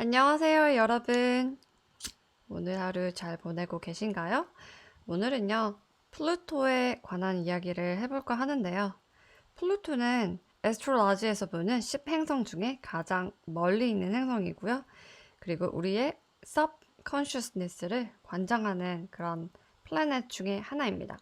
안녕하세요, 여러분. 오늘 하루 잘 보내고 계신가요? 오늘은요, 플루토에 관한 이야기를 해볼까 하는데요. 플루토는 에스트로라지에서 보는 10행성 중에 가장 멀리 있는 행성이고요. 그리고 우리의 subconsciousness를 관장하는 그런 플래닛 중에 하나입니다.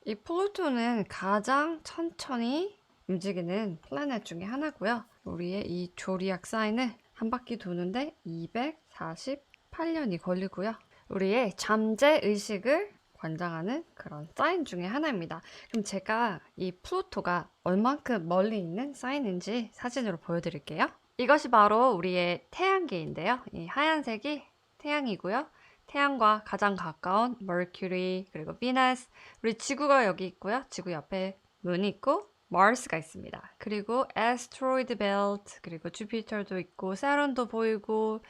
이 플루토는 가장 천천히 움직이는 플래닛 중에 하나고요. 우리의 이 조리악 사인을 한 바퀴 도는데 248년이 걸리고요. 우리의 잠재 의식을 관장하는 그런 사인 중에 하나입니다. 그럼 제가 이 플루토가 얼만큼 멀리 있는 사인인지 사진으로 보여드릴게요. 이것이 바로 우리의 태양계인데요. 이 하얀색이 태양이고요. 태양과 가장 가까운 머큐리, 그리고 비너스, 우리 지구가 여기 있고요. 지구 옆에 문이 있고 마르스가 있습니다. 그리고 애스트로이드 벨트, 그리고 주피터도 있고 세론도 보이고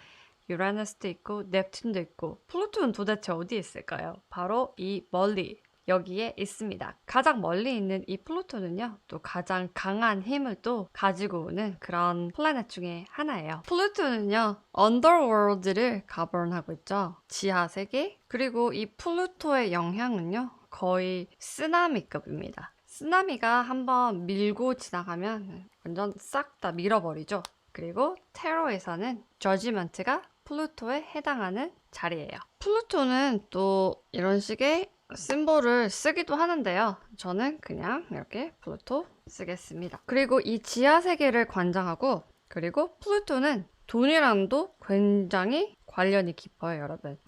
유라너스도 있고 넵튠도 있고 플루토는 도대체 어디에 있을까요? 바로 이 멀리 여기에 있습니다. 가장 멀리 있는 이 플루토는요, 또 가장 강한 힘을 또 가지고 오는 그런 플래닛 중에 하나예요. 플루토는요, 언더월드를 가버넌하고 있죠. 지하 세계. 그리고 이 플루토의 영향은요, 거의 쓰나미급입니다. 쓰나미가 한번 밀고 지나가면 완전 싹 다 밀어버리죠. 그리고 테러에서는 저지먼트가 플루토에 해당하는 자리예요. 플루토는 또 이런 식의 심볼을 쓰기도 하는데요. 저는 그냥 이렇게 플루토 쓰겠습니다. 그리고 이 지하 세계를 관장하고, 그리고 플루토는 돈이랑도 굉장히 관련이 깊어요, 여러분.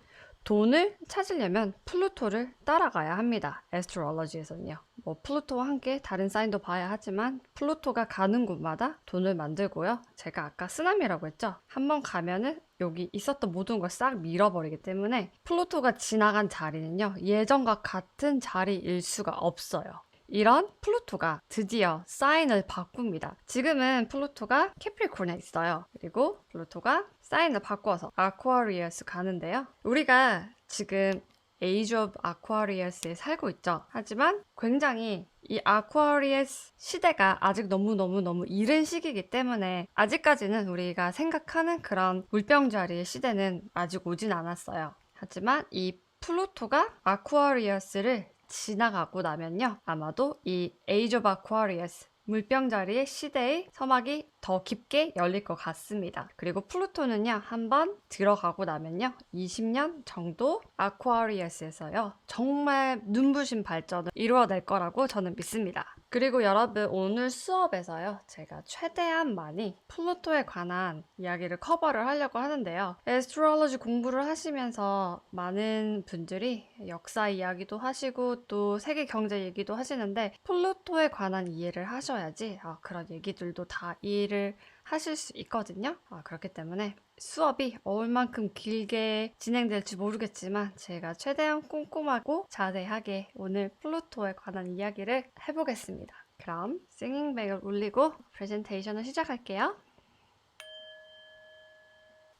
돈을 찾으려면 플루토를 따라가야 합니다. 에스트로로지에서는요. 뭐 플루토와 함께 다른 사인도 봐야 하지만 플루토가 가는 곳마다 돈을 만들고요. 제가 아까 쓰나미라고 했죠. 한번 가면은 여기 있었던 모든 걸 싹 밀어버리기 때문에 플루토가 지나간 자리는요. 예전과 같은 자리일 수가 없어요. 이런 플루토가 드디어 사인을 바꿉니다. 지금은 플루토가 캐프리콘에 있어요. 그리고 플루토가 사인을 바꿔서 아쿠아리어스 가는데요. 우리가 지금 에이지 오브 아쿠아리어스에 살고 있죠. 하지만 굉장히 이 아쿠아리어스 시대가 아직 너무너무 이른 시기이기 때문에 아직까지는 우리가 생각하는 그런 물병자리의 시대는 아직 오진 않았어요. 하지만 이 플루토가 아쿠아리어스를 지나가고 나면요. 아마도 이 에이지 오브 아쿠아리어스 물병자리의 시대의 서막이 더 깊게 열릴 것 같습니다. 그리고 플루토는요, 한번 들어가고 나면요, 20년 정도 아쿠아리어스에서요, 정말 눈부신 발전을 이루어낼 거라고 저는 믿습니다. 그리고 여러분, 오늘 수업에서요, 제가 최대한 많이 플루토에 관한 이야기를 커버를 하려고 하는데요. 에스트로로지 공부를 하시면서 많은 분들이 역사 이야기도 하시고 또 세계 경제 얘기도 하시는데 플루토에 관한 이해를 하셔야지 그런 얘기들도 다 이해를 하실 수 있거든요. 그렇기 때문에 수업이 얼만큼 길게 진행될지 모르겠지만 제가 최대한 꼼꼼하고 자세하게 오늘 플루토에 관한 이야기를 해보겠습니다. 그럼 싱잉백을 울리고 프레젠테이션을 시작할게요.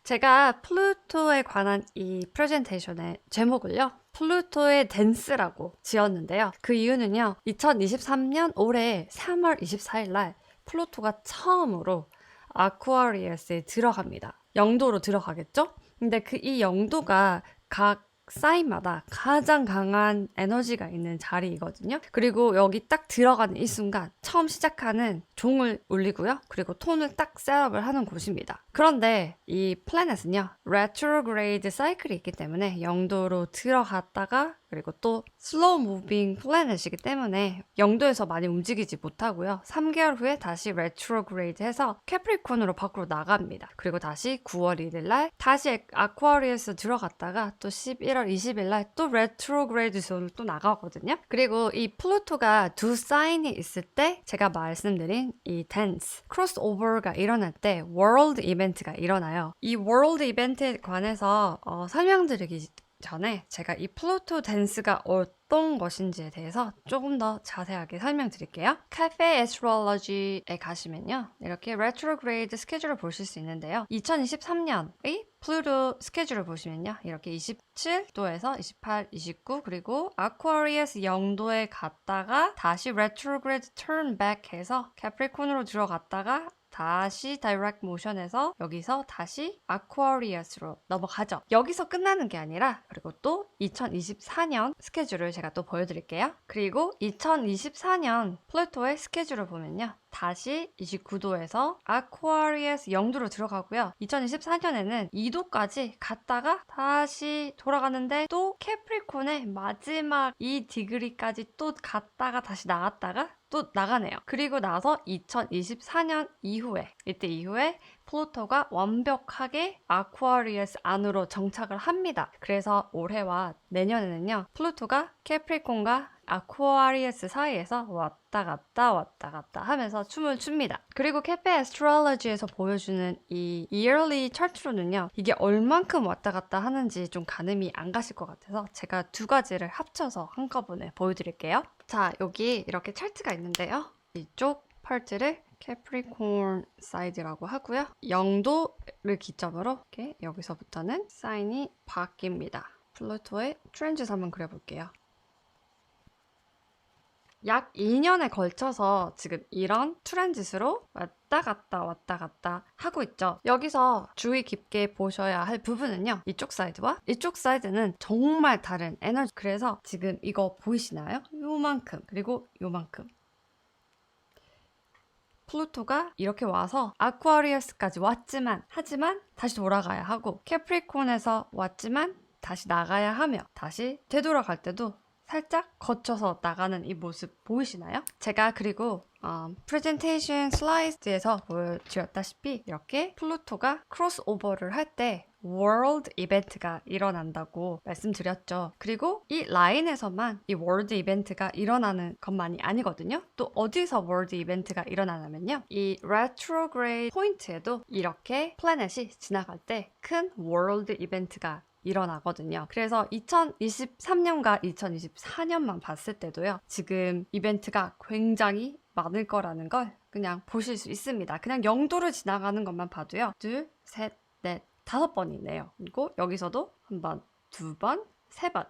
제가 플루토에 관한 이 프레젠테이션의 제목을요. 플루토의 댄스라고 지었는데요. 그 이유는요. 2023년 올해 3월 24일 날 플루토가 처음으로 아쿠아리어스에 들어갑니다. 영도로 들어가겠죠? 근데 이 영도가 각 사인마다 가장 강한 에너지가 있는 자리이거든요. 그리고 여기 딱 들어가는 이 순간 처음 시작하는 종을 울리고요. 그리고 톤을 딱 셋업을 하는 곳입니다. 그런데 이 플래닛은요. 레트로그레이드 사이클이 있기 때문에 영도로 들어갔다가 그리고 또 슬로우 무빙 플래닛이기 때문에 영도에서 많이 움직이지 못하고요. 3개월 후에 다시 레트로그레이드 해서 캐프리콘으로 밖으로 나갑니다. 그리고 다시 9월 1일 날 다시 아쿠아리어스 들어갔다가 또 11월 20일 날 또 레트로그레이드 존으로 또 나가거든요. 그리고 이 플루토가 두 사인이 있을 때 제가 말씀드린 이 댄스, 크로스오버가 일어날 때 월드 이벤트가 일어나요. 이 월드 이벤트에 관해서 설명드리기 전에 제가 이 플루토 댄스가 어떤 것인지에 대해서 조금 더 자세하게 설명드릴게요. 카페 에스트로로지에 가시면요. 이렇게 레트로그레이드 스케줄을 보실 수 있는데요. 2023년의 플루토 스케줄을 보시면요. 이렇게 27도에서 28, 29 그리고 아쿠아리어스 영도에 갔다가 다시 레트로그레이드 턴 백 해서 캐프리콘으로 들어갔다가 다시 direct motion에서 여기서 다시 Aquarius로 넘어가죠. 여기서 끝나는 게 아니라 그리고 또 2024년 스케줄을 제가 또 보여드릴게요. 그리고 2024년 플루토의 스케줄을 보면요. 다시 29도에서 Aquarius 0도로 들어가고요. 2024년에는 2도까지 갔다가 다시 돌아가는데 또 캐프리콘의 마지막 2디그리까지 또 갔다가 다시 나갔다가 또 나가네요. 그리고 나서 2024년 이후에 이때 이후에 플루토가 완벽하게 아쿠아리우스 안으로 정착을 합니다. 그래서 올해와 내년에는요. 플루토가 캐프리콘과 아쿠아리우스 사이에서 왔다 갔다 하면서 춤을 춥니다. 그리고 캐페 애스트롤로지에서 보여주는 이 yearly 차트로는요. 이게 얼만큼 왔다 갔다 하는지 좀 가늠이 안 가실 것 같아서 제가 두 가지를 합쳐서 한꺼번에 보여드릴게요. 자, 여기 이렇게 차트가 있는데요. 이쪽 파트를 캐프리콘 사이드라고 하고요. 0도를 기점으로 이렇게 여기서부터는 사인이 바뀝니다. 플루토의 트랜짓 한번 그려볼게요. 약 2년에 걸쳐서 지금 이런 트랜짓으로 왔다 갔다 하고 있죠. 여기서 주의 깊게 보셔야 할 부분은요. 이쪽 사이드와 이쪽 사이드는 정말 다른 에너지. 그래서 지금 이거 보이시나요? 요만큼 그리고 요만큼. 플루토가 이렇게 와서 아쿠아리우스까지 왔지만 하지만 다시 돌아가야 하고 캐프리콘에서 왔지만 다시 나가야 하며 다시 되돌아갈 때도 살짝 거쳐서 나가는 이 모습 보이시나요? 제가 그리고 프레젠테이션 슬라이드에서 보여드렸다시피 이렇게 플루토가 크로스오버를 할 때 월드 이벤트가 일어난다고 말씀드렸죠. 그리고 이 라인에서만 이 월드 이벤트가 일어나는 것만이 아니거든요. 또 어디서 월드 이벤트가 일어나냐면요. 이 레트로그레이드 포인트에도 이렇게 플래닛이 지나갈 때 큰 월드 이벤트가 일어나거든요. 그래서 2023년과 2024년만 봤을 때도요. 지금 이벤트가 굉장히 많을 거라는 걸 그냥 보실 수 있습니다. 그냥 0도를 지나가는 것만 봐도요. 2, 3, 4, 5번이네요. 그리고 여기서도 1번, 2번, 3번,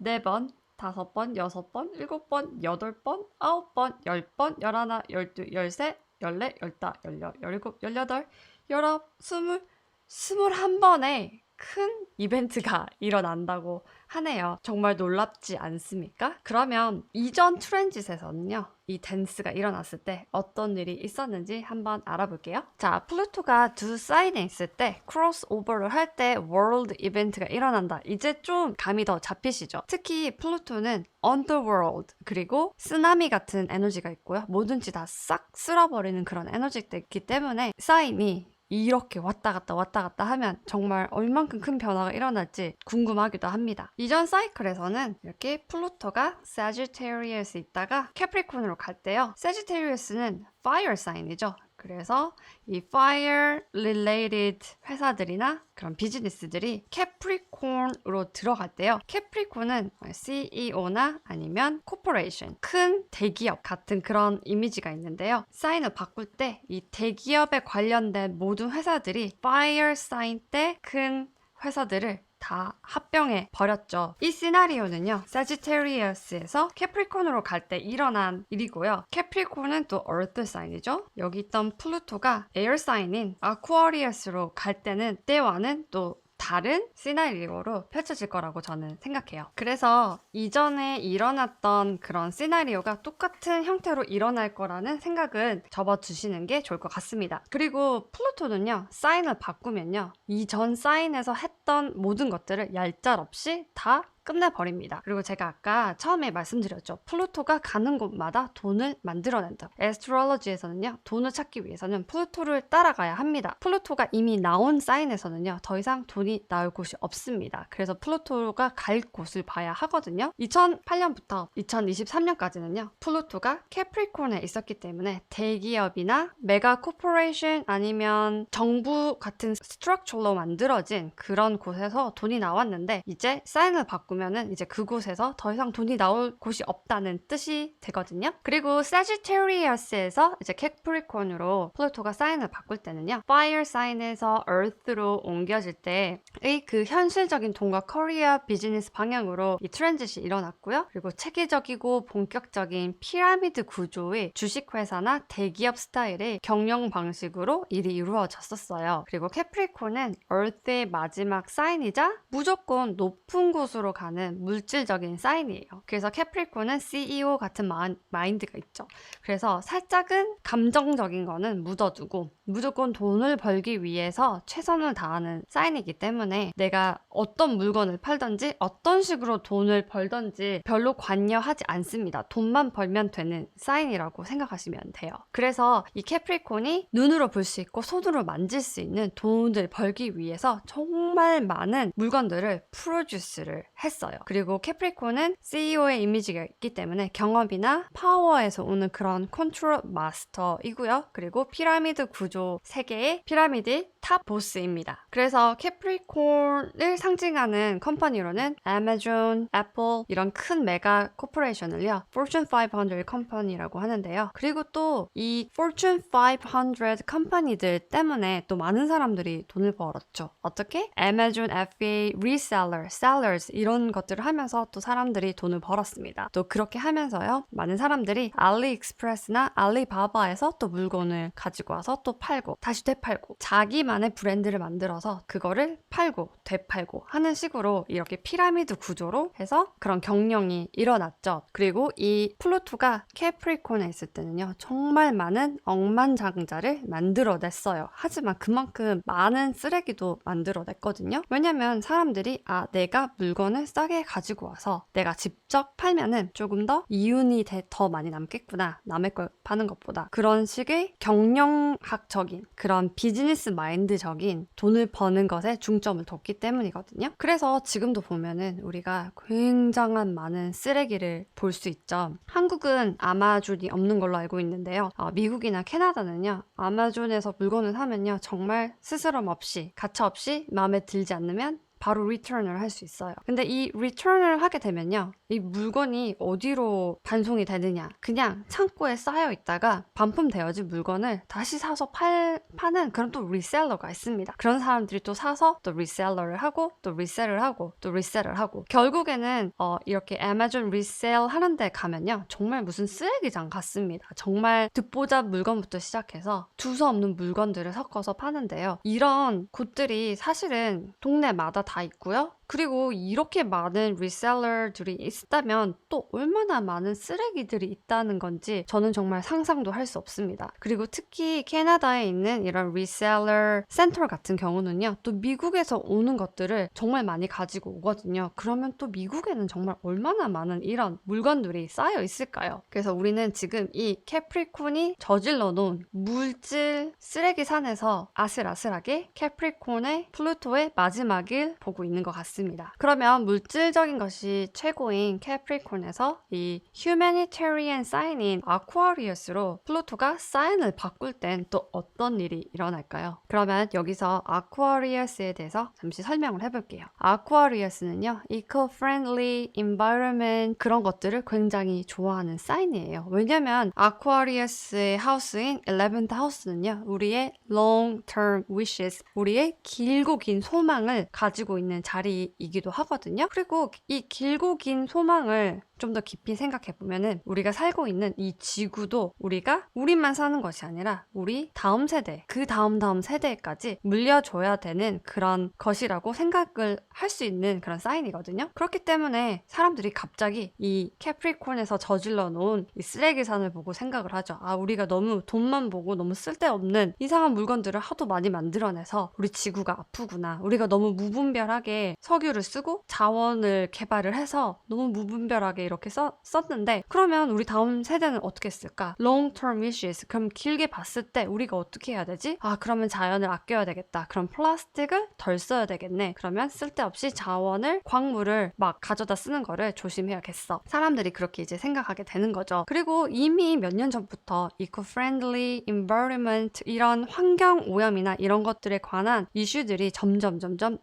4번, 5번, 6번, 7번, 8번, 9번, 10번, 11, 12, 13, 14, 15, 16, 17, 18, 19, 20, 21번에 큰 이벤트가 일어난다고 하네요. 정말 놀랍지 않습니까? 그러면 이전 트랜짓에서는요. 이 댄스가 일어났을 때 어떤 일이 있었는지 한번 알아볼게요. 자, 플루토가 두 사인에 있을 때 크로스오버를 할 때 월드 이벤트가 일어난다. 이제 좀 감이 더 잡히시죠? 특히 플루토는 언더월드 그리고 쓰나미 같은 에너지가 있고요. 뭐든지 다 싹 쓸어버리는 그런 에너지가 있기 때문에 사인이 이렇게 왔다 갔다 하면 정말 얼만큼 큰 변화가 일어날지 궁금하기도 합니다. 이전 사이클에서는 이렇게 플루토가 사지테리우스에 있다가 캐프리콘으로 갈 때요. 사지테리우스는 fire sign이죠. 그래서 이 fire related 회사들이나 그런 비즈니스들이 캐프리콘으로 들어갈 때요. 캐프리콘은 CEO나 아니면 코퍼레이션, 큰 대기업 같은 그런 이미지가 있는데요. 사인을 바꿀 때 이 대기업에 관련된 모든 회사들이 fire sign 때 큰 회사들을 다 합병해 버렸죠. 이 시나리오는요. 사지테리우스에서 캐프리콘으로 갈 때 일어난 일이고요. 캐프리콘은 또 earth 사인이죠. 여기 있던 플루토가 에어 사인인 아쿠아리우스로 갈 때는 때와는 또 다른 시나리오로 펼쳐질 거라고 저는 생각해요. 그래서 이전에 일어났던 그런 시나리오가 똑같은 형태로 일어날 거라는 생각은 접어두시는 게 좋을 것 같습니다. 그리고 플루토는요. 사인을 바꾸면요. 이전 사인에서 했던 모든 것들을 얄짤없이 다 끝내버립니다. 그리고 제가 아까 처음에 말씀드렸죠. 플루토가 가는 곳마다 돈을 만들어낸다. 애스트롤로지에서는요. 돈을 찾기 위해서는 플루토를 따라가야 합니다. 플루토가 이미 나온 사인에서는요. 더 이상 돈이 나올 곳이 없습니다. 그래서 플루토가 갈 곳을 봐야 하거든요. 2008년부터 2023년까지는요. 플루토가 캐프리콘에 있었기 때문에 대기업이나 메가 코퍼레이션 아니면 정부 같은 스트럭처로 만들어진 그런 곳에서 돈이 나왔는데 이제 사인을 바꾸면 보면은 이제 그곳에서 더 이상 돈이 나올 곳이 없다는 뜻이 되거든요. 그리고 Sagittarius에서 이제 Capricorn으로 플루토가 사인을 바꿀 때는요. Fire 사인에서 Earth로 옮겨질 때의 그 현실적인 돈과 커리어 비즈니스 방향으로 이 트랜짓이 일어났고요. 그리고 체계적이고 본격적인 피라미드 구조의 주식회사나 대기업 스타일의 경영 방식으로 일이 이루어졌었어요. 그리고 캐프리콘은 Earth의 마지막 사인이자 무조건 높은 곳으로 가는 물질적인 사인이에요. 그래서 캐프리콘은 CEO 같은 마인드가 있죠. 그래서 살짝은 감정적인 거는 묻어두고 무조건 돈을 벌기 위해서 최선을 다하는 사인이기 때문에 내가 어떤 물건을 팔든지 어떤 식으로 돈을 벌든지 별로 관여하지 않습니다. 돈만 벌면 되는 사인이라고 생각하시면 돼요. 그래서 이 캐프리콘이 눈으로 볼 수 있고 손으로 만질 수 있는 돈을 벌기 위해서 정말 많은 물건들을 프로듀스를 했어요. 그리고 캐프리콘은 CEO의 이미지가 있기 때문에 경험이나 파워에서 오는 그런 컨트롤 마스터이고요. 그리고 피라미드 구조 세계의 피라미드 탑 보스입니다. 그래서 캐프리콘을 상징하는 컴퍼니로는 아마존, 애플 이런 큰 메가 코퍼레이션을요. Fortune 500 컴퍼니라고 하는데요. 그리고 또 이 Fortune 500 컴퍼니들 때문에 또 많은 사람들이 돈을 벌었죠. 어떻게? 아마존 FBA reseller, sellers 이런 것들을 하면서 또 사람들이 돈을 벌었습니다. 또 그렇게 하면서요. 많은 사람들이 알리익스프레스나 알리바바에서 또 물건을 가지고 와서 또 팔고 다시 되팔고 자기만의 브랜드를 만들어서 그거를 팔고 되팔고 하는 식으로 이렇게 피라미드 구조로 해서 그런 경영이 일어났죠. 그리고 이 플루토가 캐프리콘에 있을 때는요. 정말 많은 억만장자를 만들어냈어요. 하지만 그만큼 많은 쓰레기도 만들어냈거든요. 왜냐면 사람들이 내가 물건을 싸게 가지고 와서 내가 직접 팔면은 조금 더 이윤이 더 많이 남겠구나. 남의 걸 파는 것보다. 그런 식의 경영학적인 그런 비즈니스 마인드적인 돈을 버는 것에 중점을 뒀기 때문이거든요. 그래서 지금도 보면은 우리가 굉장한 많은 쓰레기를 볼 수 있죠. 한국은 아마존이 없는 걸로 알고 있는데요. 미국이나 캐나다는요. 아마존에서 물건을 사면요. 정말 스스럼 없이 가차 없이 마음에 들지 않으면 바로 리턴을 할 수 있어요. 근데 이 리턴을 하게 되면요. 이 물건이 어디로 반송이 되느냐. 그냥 창고에 쌓여 있다가 반품되어진 물건을 다시 사서 파는 그런 또 리셀러가 있습니다. 그런 사람들이 또 사서 또 리셀러를 하고 또 리셀을 하고 또 리셀을 하고 결국에는 이렇게 아마존 리셀 하는 데 가면요. 정말 무슨 쓰레기장 같습니다. 정말 듣보잡 물건부터 시작해서 두서없는 물건들을 섞어서 파는데요. 이런 곳들이 사실은 동네마다 다 있고요. 그리고 이렇게 많은 리셀러들이 있다면 또 얼마나 많은 쓰레기들이 있다는 건지 저는 정말 상상도 할 수 없습니다. 그리고 특히 캐나다에 있는 이런 리셀러 센터 같은 경우는요. 또 미국에서 오는 것들을 정말 많이 가지고 오거든요. 그러면 또 미국에는 정말 얼마나 많은 이런 물건들이 쌓여 있을까요? 그래서 우리는 지금 이 캐프리콘이 저질러 놓은 물질 쓰레기 산에서 아슬아슬하게 캐프리콘의 플루토의 마지막을 보고 있는 것 같습니다. 그러면 물질적인 것이 최고인 캐프리콘에서 이 휴머니테리안 사인인 아쿠아리우스로 플루토가 사인을 바꿀 땐 또 어떤 일이 일어날까요? 그러면 여기서 아쿠아리우스에 대해서 잠시 설명을 해볼게요. 아쿠아리우스는요, eco-friendly environment 그런 것들을 굉장히 좋아하는 사인이에요. 왜냐면 아쿠아리우스의 하우스인 11th 하우스는요, 우리의 long-term wishes, 우리의 길고 긴 소망을 가지고 있는 자리이기도 하거든요. 그리고 이 길고 긴 소망을 좀 더 깊이 생각해보면은 우리가 살고 있는 이 지구도 우리만 사는 것이 아니라 우리 다음 세대, 그 다음 세대까지 물려줘야 되는 그런 것이라고 생각을 할 수 있는 그런 사인이거든요. 그렇기 때문에 사람들이 갑자기 이 캐프리콘에서 저질러 놓은 이 쓰레기산을 보고 생각을 하죠. 우리가 너무 돈만 보고 너무 쓸데없는 이상한 물건들을 하도 많이 만들어내서 우리 지구가 아프구나. 우리가 너무 무분별하게 석유를 쓰고 자원을 개발을 해서 너무 무분별하게 이렇게 썼는데 그러면 우리 다음 세대는 어떻게 쓸까? Long-term issues. 그럼 길게 봤을 때 우리가 어떻게 해야 되지? 그러면 자연을 아껴야 되겠다. 그럼 플라스틱을 덜 써야 되겠네. 그러면 쓸데없이 자원을, 광물을 막 가져다 쓰는 거를 조심해야겠어. 사람들이 그렇게 이제 생각하게 되는 거죠. 그리고 이미 몇 년 전부터 eco-friendly environment 이런 환경 오염이나 이런 것들에 관한 이슈들이 점점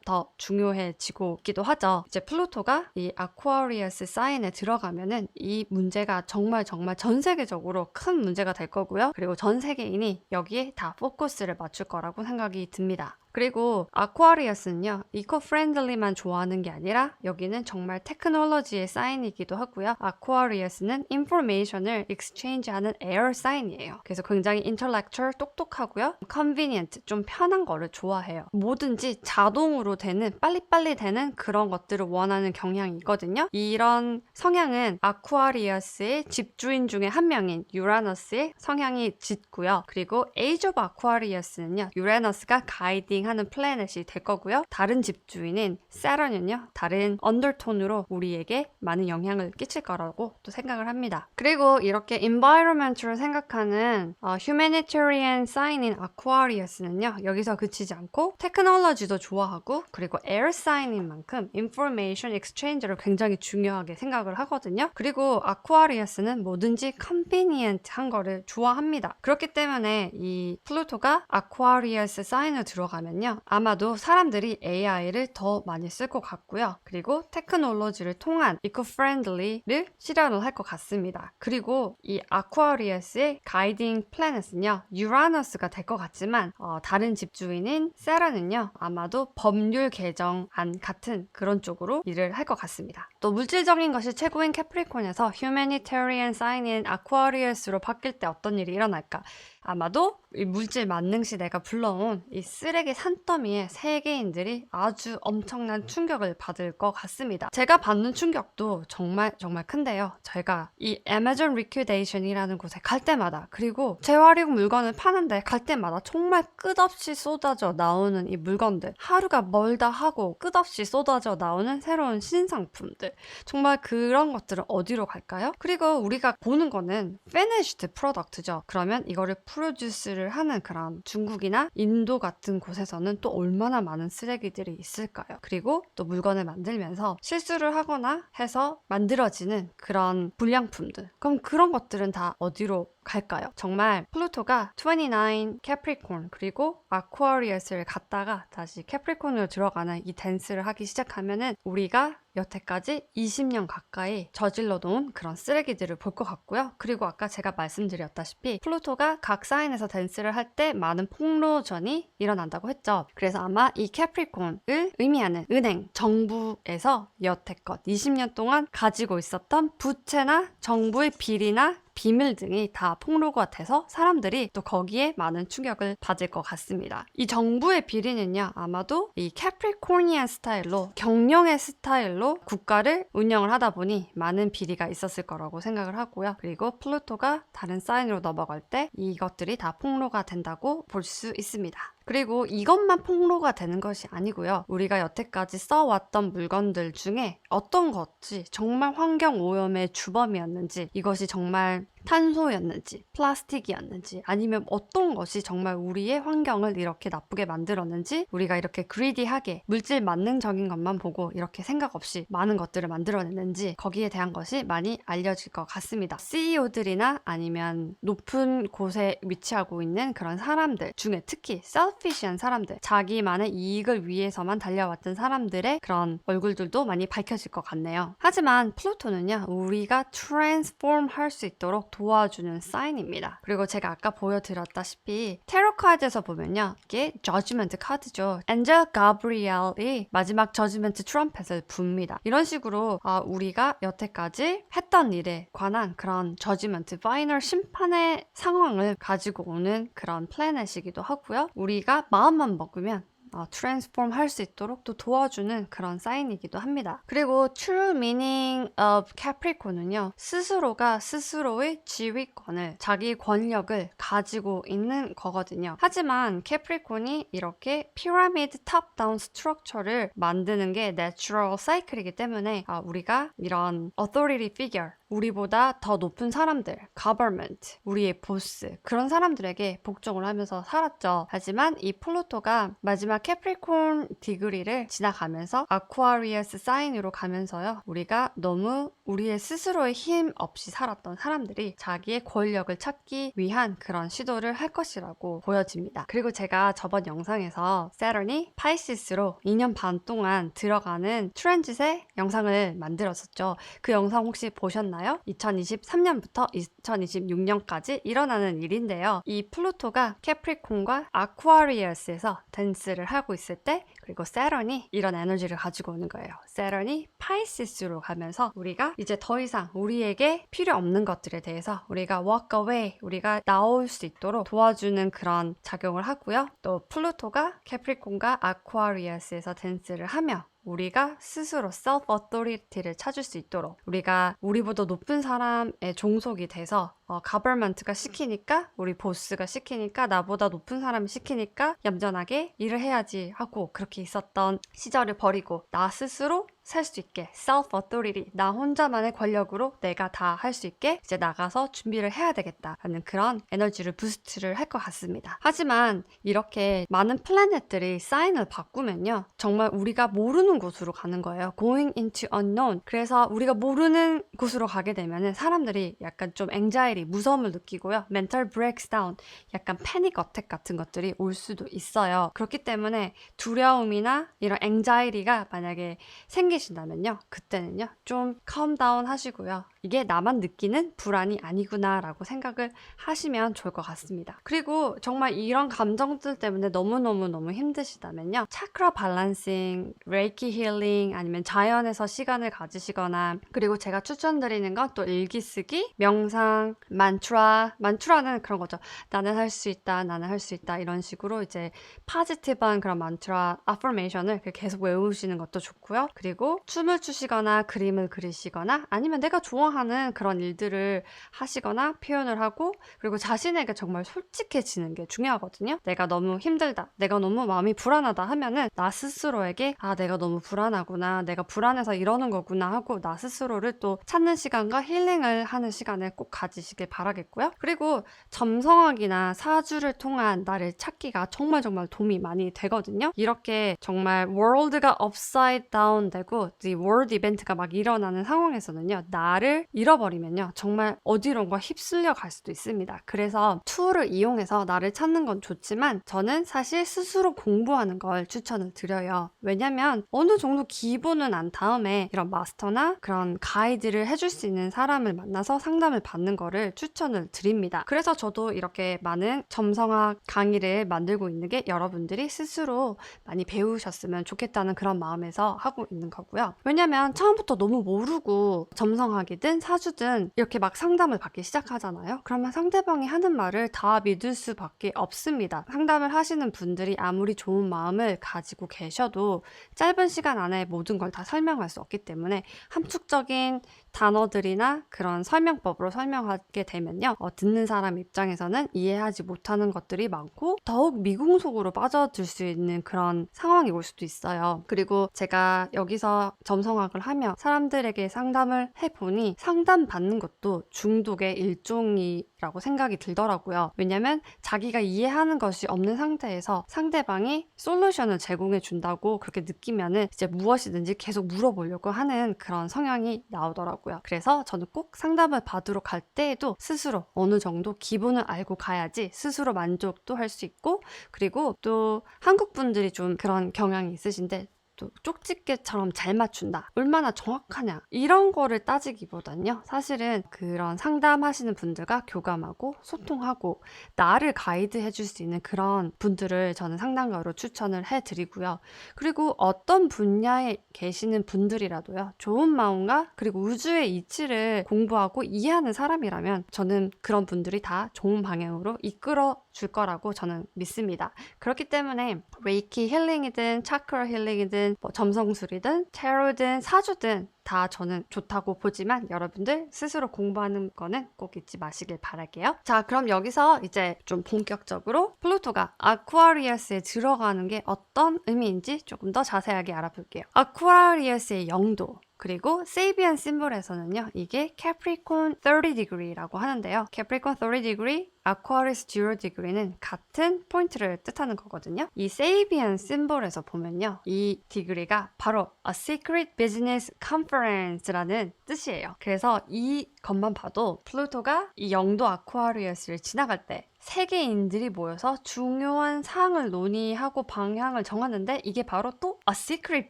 더 중요해지고 알고 있기도 하죠. 이제 플루토가 이 아쿠아리어스 사인에 들어가면은 이 문제가 정말 전 세계적으로 큰 문제가 될 거고요. 그리고 전 세계인이 여기에 다 포커스를 맞출 거라고 생각이 듭니다. 그리고 아쿠아리어스는요, 이코프렌들리만 좋아하는 게 아니라 여기는 정말 테크놀로지의 사인이기도 하고요. 아쿠아리어스는 인포메이션을 익스체인지하는 에어 사인이에요. 그래서 굉장히 인텔렉츄얼, 똑똑하고요. 컨비니언트, 좀 편한 거를 좋아해요. 뭐든지 자동으로 되는, 빨리빨리 되는 그런 것들을 원하는 경향이 있거든요. 이런 성향은 아쿠아리어스의 집주인 중에 한 명인 유라너스의 성향이 짙고요. 그리고 에이지 오브 아쿠아리어스는요, 유라너스가 가이딩 하는 플래닛이 될 거고요. 다른 집주인인 세런은요, 다른 언더톤으로 우리에게 많은 영향을 끼칠 거라고 또 생각을 합니다. 그리고 이렇게 environment를 생각하는 humanitarian sign인 아쿠아리어스는요, 여기서 그치지 않고 테크놀로지도 좋아하고 그리고 air sign인 만큼 information exchange를 굉장히 중요하게 생각을 하거든요. 그리고 아쿠아리어스는 뭐든지 convenient한 거를 좋아합니다. 그렇기 때문에 이 플루토가 아쿠아리어스 사인을 들어가면요, 아마도 사람들이 AI를 더 많이 쓸 것 같고요. 그리고 테크놀로지를 통한 eco-friendly를 실현을 할 것 같습니다. 그리고 이 아쿠아리어스의 가이딩 플래닛은요, 유라너스가 될 것 같지만 다른 집주인인 세라는요, 아마도 법률 개정안 같은 그런 쪽으로 일을 할 것 같습니다. 또 물질적인 것이 최고인 캐프리콘에서 휴머니테리언 사인인 아쿠아리어스로 바뀔 때 어떤 일이 일어날까? 아마도 이 물질 만능 시대가 불러온 이 쓰레기 산더미에 세계인들이 아주 엄청난 충격을 받을 것 같습니다. 제가 받는 충격도 정말 큰데요. 제가 이 아마존 리퀴데이션이라는 곳에 갈 때마다, 그리고 재활용 물건을 파는데 갈 때마다 정말 끝없이 쏟아져 나오는 이 물건들, 하루가 멀다 하고 끝없이 쏟아져 나오는 새로운 신상품들, 정말 그런 것들은 어디로 갈까요? 그리고 우리가 보는 거는 finished product죠. 그러면 이거를 프로듀스를 하는 그런 중국이나 인도 같은 곳에서는 또 얼마나 많은 쓰레기들이 있을까요? 그리고 또 물건을 만들면서 실수를 하거나 해서 만들어지는 그런 불량품들, 그럼 그런 것들은 다 어디로 갈까요? 정말 플루토가 29 캐프리콘 그리고 아쿠아리어스를 갔다가 다시 캐프리콘으로 들어가는 이 댄스를 하기 시작하면은 우리가 여태까지 20년 가까이 저질러 놓은 그런 쓰레기들을 볼 것 같고요. 그리고 아까 제가 말씀드렸다시피 플루토가 각 사인에서 댄스를 할 때 많은 폭로전이 일어난다고 했죠. 그래서 아마 이 캐프리콘을 의미하는 은행, 정부에서 여태껏 20년 동안 가지고 있었던 부채나 정부의 비리나 비밀 등이 다 폭로가 돼서 사람들이 또 거기에 많은 충격을 받을 것 같습니다. 이 정부의 비리는요, 아마도 이 캐프리코니안 스타일로, 경영의 스타일로 국가를 운영을 하다 보니 많은 비리가 있었을 거라고 생각을 하고요. 그리고 플루토가 다른 사인으로 넘어갈 때 이것들이 다 폭로가 된다고 볼 수 있습니다. 그리고 이것만 폭로가 되는 것이 아니고요. 우리가 여태까지 써왔던 물건들 중에 어떤 것이 정말 환경오염의 주범이었는지, 이것이 정말 탄소였는지, 플라스틱이었는지, 아니면 어떤 것이 정말 우리의 환경을 이렇게 나쁘게 만들었는지, 우리가 이렇게 그리디하게 물질 만능적인 것만 보고 이렇게 생각 없이 많은 것들을 만들어냈는지, 거기에 대한 것이 많이 알려질 것 같습니다. CEO들이나 아니면 높은 곳에 위치하고 있는 그런 사람들 중에 특히 셀피시한 사람들, 자기만의 이익을 위해서만 달려왔던 사람들의 그런 얼굴들도 많이 밝혀질 것 같네요. 하지만 플루토는요, 우리가 트랜스폼 할 수 있도록 도와주는 사인입니다. 그리고 제가 아까 보여드렸다시피 테러 카드에서 보면요, 이게 저지먼트 카드죠. 엔젤 가브리엘이 마지막 저지먼트 트럼펫을 붑니다. 이런 식으로 우리가 여태까지 했던 일에 관한 그런 저지먼트, 파이널 심판의 상황을 가지고 오는 그런 플래닛이기도 하고요. 우리가 마음만 먹으면 트랜스폼 할 수 있도록 또 도와주는 그런 사인이기도 합니다. 그리고 true meaning of Capricorn은요, 스스로가 스스로의 지휘권을, 자기 권력을 가지고 있는 거거든요. 하지만 캐프리콘이 이렇게 피라미드 탑다운 스트럭처를 만드는 게 내추럴 사이클이기 때문에 우리가 이런 authority figure, 우리보다 더 높은 사람들, government, 우리의 보스, 그런 사람들에게 복종을 하면서 살았죠. 하지만 이 플루토가 마지막 캐프리콘 디그리를 지나가면서 아쿠아리어스 사인으로 가면서요. 우리가 너무 우리의 스스로의 힘 없이 살았던 사람들이 자기의 권력을 찾기 위한 그런 시도를 할 것이라고 보여집니다. 그리고 제가 저번 영상에서 세런이 파이시스로 2년 반 동안 들어가는 트랜짓의 영상을 만들었었죠. 그 영상 혹시 보셨나요? 2023년부터 2026년까지 일어나는 일인데요. 이 플루토가 캐프리콘과 아쿠아리어스에서 댄스를 하고 있을 때, 그리고 세런이 이런 에너지를 가지고 오는 거예요. 세런이 파이시스로 가면서 우리가 이제 더 이상 우리에게 필요 없는 것들에 대해서 우리가 walk away, 우리가 나올 수 있도록 도와주는 그런 작용을 하고요. 또 플루토가 캐프리콘과 아쿠아리어스에서 댄스를 하며 우리가 스스로 self-authority를 찾을 수 있도록 우리가 우리보다 높은 사람의 종속이 돼서 government가 시키니까, 우리 보스가 시키니까, 나보다 높은 사람이 시키니까 얌전하게 일을 해야지 하고 그렇게 있었던 시절을 버리고 나 스스로 살 수 있게 self-authority, 나 혼자만의 권력으로 내가 다 할 수 있게 이제 나가서 준비를 해야 되겠다라는 그런 에너지를 부스트를 할 것 같습니다. 하지만 이렇게 많은 플래닛들이 사인을 바꾸면요, 정말 우리가 모르는 곳으로 가는 거예요. going into unknown. 그래서 우리가 모르는 곳으로 가게 되면 사람들이 약간 좀 anxiety, 무서움을 느끼고요, mental breaks down, 약간 패닉 어택 같은 것들이 올 수도 있어요. 그렇기 때문에 두려움이나 이런 anxiety가 만약에 생기신다면요, 그때는요 좀 calm down 하시고요, 이게 나만 느끼는 불안이 아니구나 라고 생각을 하시면 좋을 것 같습니다. 그리고 정말 이런 감정들 때문에 너무너무 힘드시다면요, 차크라 밸런싱, 레이키 힐링, 아니면 자연에서 시간을 가지시거나, 그리고 제가 추천드리는 건 또 일기 쓰기, 명상, 만트라는 그런 거죠. 나는 할 수 있다, 나는 할 수 있다, 이런 식으로 이제 파지티브한 그런 만트라, 아퍼메이션을 계속 외우시는 것도 좋고요. 그리고 춤을 추시거나 그림을 그리시거나 아니면 내가 좋아하는 그런 일들을 하시거나 표현을 하고, 그리고 자신에게 정말 솔직해지는 게 중요하거든요. 내가 너무 힘들다, 내가 너무 마음이 불안하다 하면은 나 스스로에게 내가 너무 불안하구나, 내가 불안해서 이러는 거구나 하고 나 스스로를 또 찾는 시간과 힐링을 하는 시간을 꼭 가지시길 바라겠고요. 그리고 점성학이나 사주를 통한 나를 찾기가 정말 도움이 많이 되거든요. 이렇게 정말 월드가 upside down 되고 이 월드 이벤트가 막 일어나는 상황에서는요, 나를 잃어버리면요 정말 어디론가 휩쓸려 갈 수도 있습니다. 그래서 툴을 이용해서 나를 찾는 건 좋지만 저는 사실 스스로 공부하는 걸 추천을 드려요. 왜냐면 어느 정도 기본은 안 다음에 이런 마스터나 그런 가이드를 해줄 수 있는 사람을 만나서 상담을 받는 거를 추천을 드립니다. 그래서 저도 이렇게 많은 점성학 강의를 만들고 있는 게 여러분들이 스스로 많이 배우셨으면 좋겠다는 그런 마음에서 하고 있는 거고요. 왜냐면 처음부터 너무 모르고 점성학이든 사주든 이렇게 막 상담을 받기 시작하잖아요. 그러면 상대방이 하는 말을 다 믿을 수밖에 없습니다. 상담을 하시는 분들이 아무리 좋은 마음을 가지고 계셔도 짧은 시간 안에 모든 걸 다 설명할 수 없기 때문에 함축적인 단어들이나 그런 설명법으로 설명하게 되면요, 듣는 사람 입장에서는 이해하지 못하는 것들이 많고 더욱 미궁속으로 빠져들 수 있는 그런 상황이 올 수도 있어요. 그리고 제가 여기서 점성학을 하며 사람들에게 상담을 해보니 상담받는 것도 중독의 일종이라고 생각이 들더라고요. 왜냐면 자기가 이해하는 것이 없는 상태에서 상대방이 솔루션을 제공해 준다고 그렇게 느끼면은 이제 무엇이든지 계속 물어보려고 하는 그런 성향이 나오더라고요. 그래서 저는 꼭 상담을 받으러 갈 때에도 스스로 어느 정도 기본을 알고 가야지 스스로 만족도 할 수 있고, 그리고 또 한국 분들이 좀 그런 경향이 있으신데 또 쪽집게처럼 잘 맞춘다, 얼마나 정확하냐, 이런 거를 따지기보단요, 사실은 그런 상담하시는 분들과 교감하고 소통하고 나를 가이드해 줄 수 있는 그런 분들을 저는 상담가로 추천을 해드리고요. 그리고 어떤 분야에 계시는 분들이라도요, 좋은 마음과 그리고 우주의 이치를 공부하고 이해하는 사람이라면 저는 그런 분들이 다 좋은 방향으로 이끌어 줄 거라고 저는 믿습니다. 그렇기 때문에 레이키 힐링이든 차크라 힐링이든 뭐 점성술이든 타로든 사주든 다 저는 좋다고 보지만 여러분들 스스로 공부하는 거는 꼭 잊지 마시길 바랄게요. 자, 그럼 여기서 이제 좀 본격적으로 플루토가 아쿠아리어스에 들어가는 게 어떤 의미인지 조금 더 자세하게 알아볼게요. 아쿠아리어스의 영도, 그리고 세이비안 심볼에서는요, 이게 Capricorn 30degree라고 하는데요. Capricorn 30degree, Aquarius 0degree는 같은 포인트를 뜻하는 거거든요. 이 세이비안 심볼에서 보면요, 이 degree가 바로 A Secret Business Conference라는 뜻이에요. 그래서 이 것만 봐도 플루토가 이 영도 아쿠아리우스를 지나갈 때 세계인들이 모여서 중요한 사항을 논의하고 방향을 정하는데 이게 바로 또 A Secret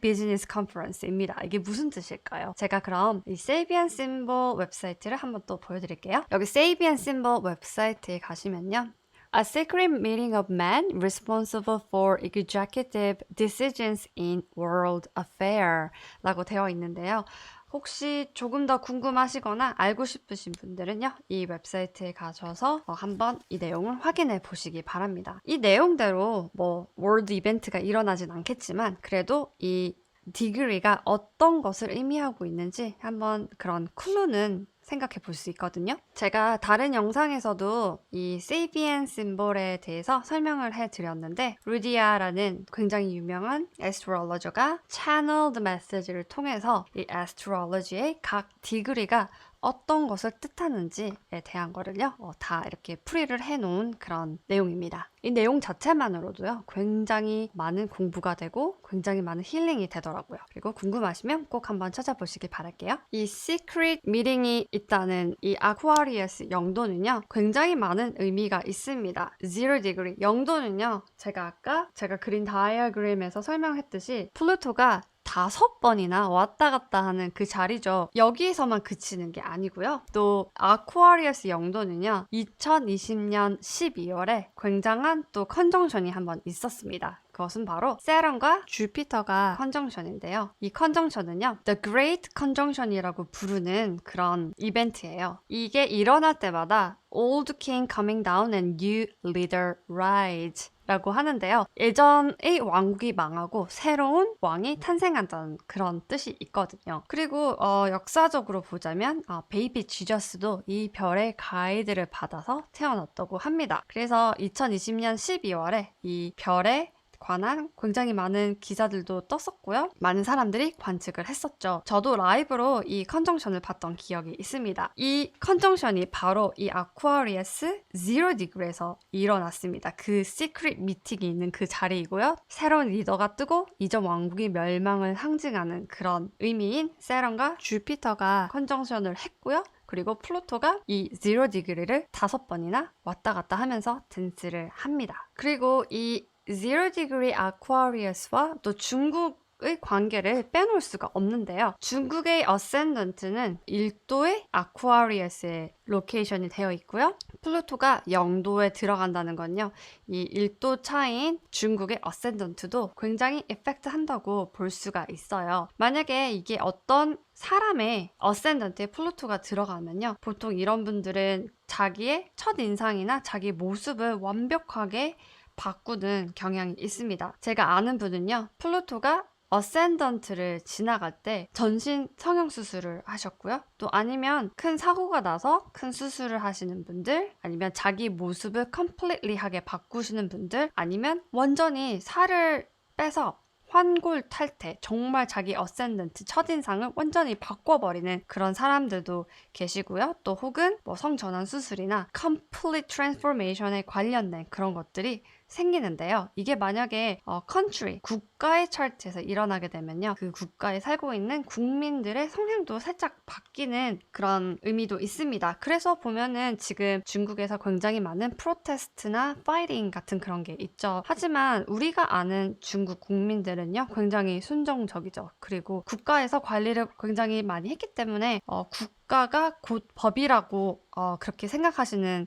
Business Conference입니다. 이게 무슨 뜻일까요? 제가 그럼 이 세이비안 심볼 웹사이트를 한번 또 보여드릴게요. 여기 세이비안 심볼 웹사이트에 가시면요. A secret meeting of men responsible for executive decisions in world affair 라고 되어 있는데요. 혹시 조금 더 궁금하시거나 알고 싶으신 분들은요, 이 웹사이트에 가셔서 한번 이 내용을 확인해 보시기 바랍니다. 이 내용대로 뭐 월드 이벤트가 일어나진 않겠지만 그래도 이 디그리가 어떤 것을 의미하고 있는지 한번 그런 클루는 생각해 볼 수 있거든요. 제가 다른 영상에서도 이 세이비안 심볼에 대해서 설명을 해드렸는데 루디아라는 굉장히 유명한 애스트롤러저가 channeled message를 통해서 이 애스트롤러지의 각 디그리가 어떤 것을 뜻하는지에 대한 거를요, 다 이렇게 풀이를 해놓은 그런 내용입니다. 이 내용 자체만으로도요, 굉장히 많은 공부가 되고 굉장히 많은 힐링이 되더라고요. 그리고 궁금하시면 꼭 한번 찾아보시길 바랄게요. 이 Secret Meeting이 있다는 이 아쿠아리우스 영도는요, 굉장히 많은 의미가 있습니다. 0 영도는요, 제가 그린 다이어그램에서 설명했듯이 플루토가 5번이나 왔다 갔다 하는 그 자리죠. 여기에서만 그치는 게 아니고요. 또 아쿠아리우스 영도는요, 2020년 12월에 굉장한 또 컨정션이 한번 있었습니다. 그것은 바로 세런과 주피터가 컨정션인데요. 이 컨정션은요, The Great Conjunction이라고 부르는 그런 이벤트예요. 이게 일어날 때마다 Old King coming down and new leader rise 라고 하는데요. 예전의 왕국이 망하고 새로운 왕이 탄생한다는 그런 뜻이 있거든요. 그리고 역사적으로 보자면 베이비 지저스도 이 별의 가이드를 받아서 태어났다고 합니다. 그래서 2020년 12월에 이 별의 관한 굉장히 많은 기사들도 떴었고요. 많은 사람들이 관측을 했었죠. 저도 라이브로 이 컨정션을 봤던 기억이 있습니다. 이 컨정션이 바로 이 아쿠아리우스 0degree에서 일어났습니다. 그 시크릿 미팅이 있는 그 자리이고요. 새로운 리더가 뜨고 이전 왕국이 멸망을 상징하는 그런 의미인 세런과 주피터가 컨정션을 했고요. 그리고 플루토가 이 0degree를 5번이나 왔다 갔다 하면서 댄스를 합니다. 그리고 이 0degree Aquarius와 또 중국의 관계를 빼놓을 수가 없는데요. 중국의 어센던트는 1도의 Aquarius의 로케이션이 되어 있고요. 플루토가 0도에 들어간다는 건요, 이 1도 차이인 중국의 어센던트도 굉장히 이펙트 한다고 볼 수가 있어요. 만약에 이게 어떤 사람의 어센던트에 플루토가 들어가면요, 보통 이런 분들은 자기의 첫인상이나 자기 모습을 완벽하게 바꾸는 경향이 있습니다. 제가 아는 분은요, 플루토가 어센던트를 지나갈 때 전신 성형수술을 하셨고요. 또 아니면 큰 사고가 나서 큰 수술을 하시는 분들, 아니면 자기 모습을 completely하게 바꾸시는 분들, 아니면 완전히 살을 빼서 환골 탈태, 정말 자기 어센던트 첫인상을 완전히 바꿔버리는 그런 사람들도 계시고요. 또 혹은 뭐 성전환 수술이나 complete transformation에 관련된 그런 것들이 생기는데요. 이게 만약에 country, 국가의 차트에서 일어나게 되면요, 그 국가에 살고 있는 국민들의 성향도 살짝 바뀌는 그런 의미도 있습니다. 그래서 보면은 지금 중국에서 굉장히 많은 프로테스트나 파이팅 같은 그런 게 있죠. 하지만 우리가 아는 중국 국민들은요, 굉장히 순정적이죠. 그리고 국가에서 관리를 굉장히 많이 했기 때문에 국가가 곧 법이라고 그렇게 생각하는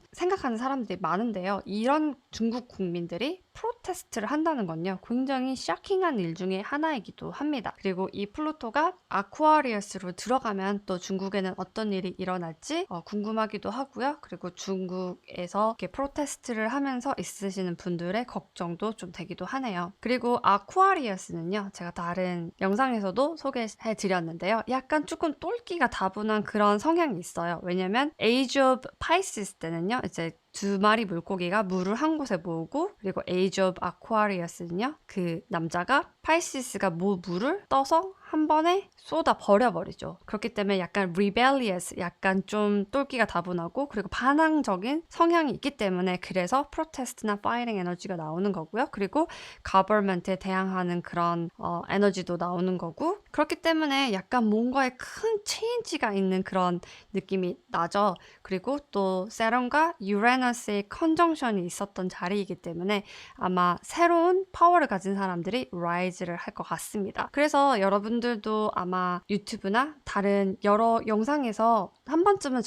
사람들이 많은데요. 이런 중국 국민들이 프로테스트를 한다는 건요, 굉장히 쇼킹한 일 중에 하나이기도 합니다. 그리고 이 플루토가 아쿠아리우스로 들어가면 또 중국에는 어떤 일이 일어날지 궁금하기도 하고요. 그리고 중국에서 이렇게 프로테스트를 하면서 있으시는 분들의 걱정도 좀 되기도 하네요. 그리고 아쿠아리우스는요, 제가 다른 영상에서도 소개해 드렸는데요, 약간 조금 똘끼가 다분한 그런 성향이 있어요. 왜냐면 Age of Pisces 때는요, 이제 2마리 물고기가 물을 한 곳에 모으고, 그리고 Age of Aquarius는요, 그 남자가 파이시스가 물을 떠서 한 번에 쏟아 버려버리죠. 그렇기 때문에 약간 rebellious, 약간 좀 똘끼가 다분하고 그리고 반항적인 성향이 있기 때문에 그래서 프로테스트나 파이팅 에너지가 나오는 거고요. 그리고 government에 대항하는 그런 에너지도 나오는 거고 그렇기 때문에 약간 뭔가에 큰 체인지가 있는 그런 느낌이 나죠. 그리고 또 세런과 유레너스의 컨정션이 있었던 자리이기 때문에 아마 새로운 파워를 가진 사람들이 라이즈를 할 것 같습니다. 그래서 여러분들도 아마 유튜브나 다른 여러 영상에서 한 번쯤은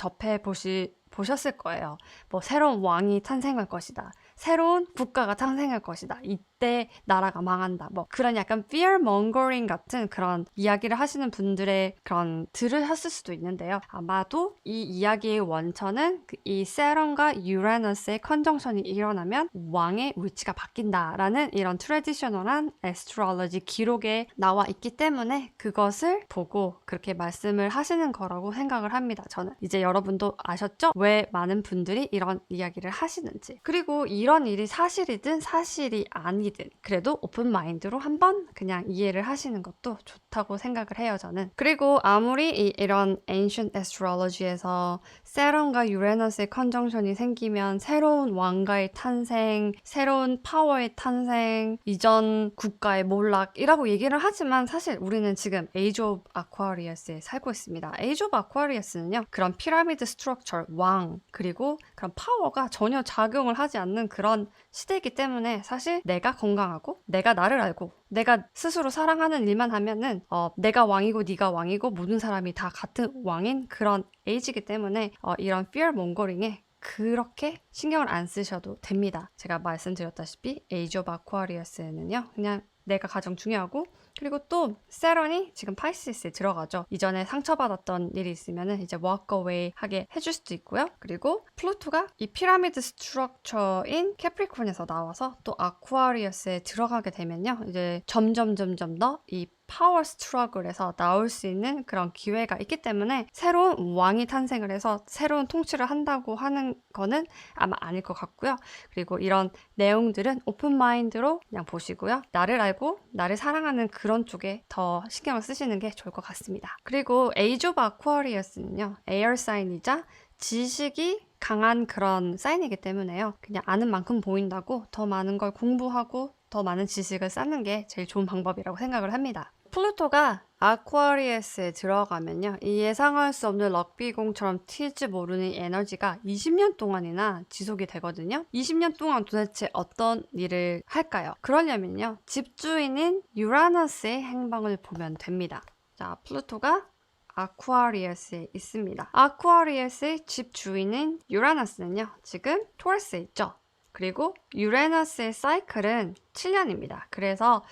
보셨을 거예요. 뭐 새로운 왕이 탄생할 것이다. 새로운 국가가 탄생할 것이다. 이때 나라가 망한다. 뭐 그런 약간 fear mongering 같은 그런 이야기를 하시는 분들의 그런 들으셨을 수도 있는데요. 아마도 이 이야기의 원천은 이 세런과 유라너스의 컨정션이 일어나면 왕의 위치가 바뀐다라는 이런 트레디셔널한 애스트롤로지 기록에 나와 있기 때문에 그것을 보고 그렇게 말씀을 하시는 거라고 생각을 합니다. 저는 이제 여러분도 아셨죠? 왜 많은 분들이 이런 이야기를 하시는지. 그리고 이런 일이 사실이든 사실이 아니든 그래도 오픈 마인드로 한번 그냥 이해를 하시는 것도 좋다고 생각을 해요, 저는. 그리고 아무리 이런 ancient astrology에서 세런과 유레너스의 컨정션이 생기면 새로운 왕가의 탄생, 새로운 파워의 탄생, 이전 국가의 몰락이라고 얘기를 하지만 사실 우리는 지금 Age of Aquarius에 살고 있습니다. Age of Aquarius는요, 그런 피라미드 스트럭처, 왕, 그리고 그런 파워가 전혀 작용을 하지 않는 그런 시대이기 때문에 사실 내가 건강하고 내가 나를 알고 내가 스스로 사랑하는 일만 하면은 내가 왕이고 네가 왕이고 모든 사람이 다 같은 왕인 그런 에이지이기 때문에 이런 fear mongering에 그렇게 신경을 안 쓰셔도 됩니다. 제가 말씀드렸다시피 Age of Aquarius는요, 그냥 내가 가장 중요하고 그리고 또 세런이 지금 파이시스에 들어가죠. 이전에 상처받았던 일이 있으면 이제 walk away 하게 해줄 수도 있고요. 그리고 플루토가 이 피라미드 스트럭처인 캐프리콘에서 나와서 또 아쿠아리어스에 들어가게 되면요. 이제 점점 더 이 파워 스트러글에서 나올 수 있는 그런 기회가 있기 때문에 새로운 왕이 탄생을 해서 새로운 통치를 한다고 하는 거는 아마 아닐 것 같고요. 그리고 이런 내용들은 오픈 마인드로 그냥 보시고요. 나를 알고 나를 사랑하는 그런 쪽에 더 신경을 쓰시는 게 좋을 것 같습니다. 그리고 에이지 오브 아쿠아리어스는요. 에어 사인이자 지식이 강한 그런 사인이기 때문에요. 그냥 아는 만큼 보인다고 더 많은 걸 공부하고 더 많은 지식을 쌓는 게 제일 좋은 방법이라고 생각을 합니다. 플루토가 아쿠아리우스에 들어가면요. 이 예상할 수 없는 럭비공처럼 튈지 모르는 에너지가 20년 동안이나 지속이 되거든요. 20년 동안 도대체 어떤 일을 할까요? 그러려면요. 집주인인 유라너스의 행방을 보면 됩니다. 자, 플루토가 아쿠아리우스에 있습니다. 아쿠아리우스의 집주인인 유라너스는요. 지금 토레스에 있죠. 그리고 유레너스의 사이클은 7년입니다. 그래서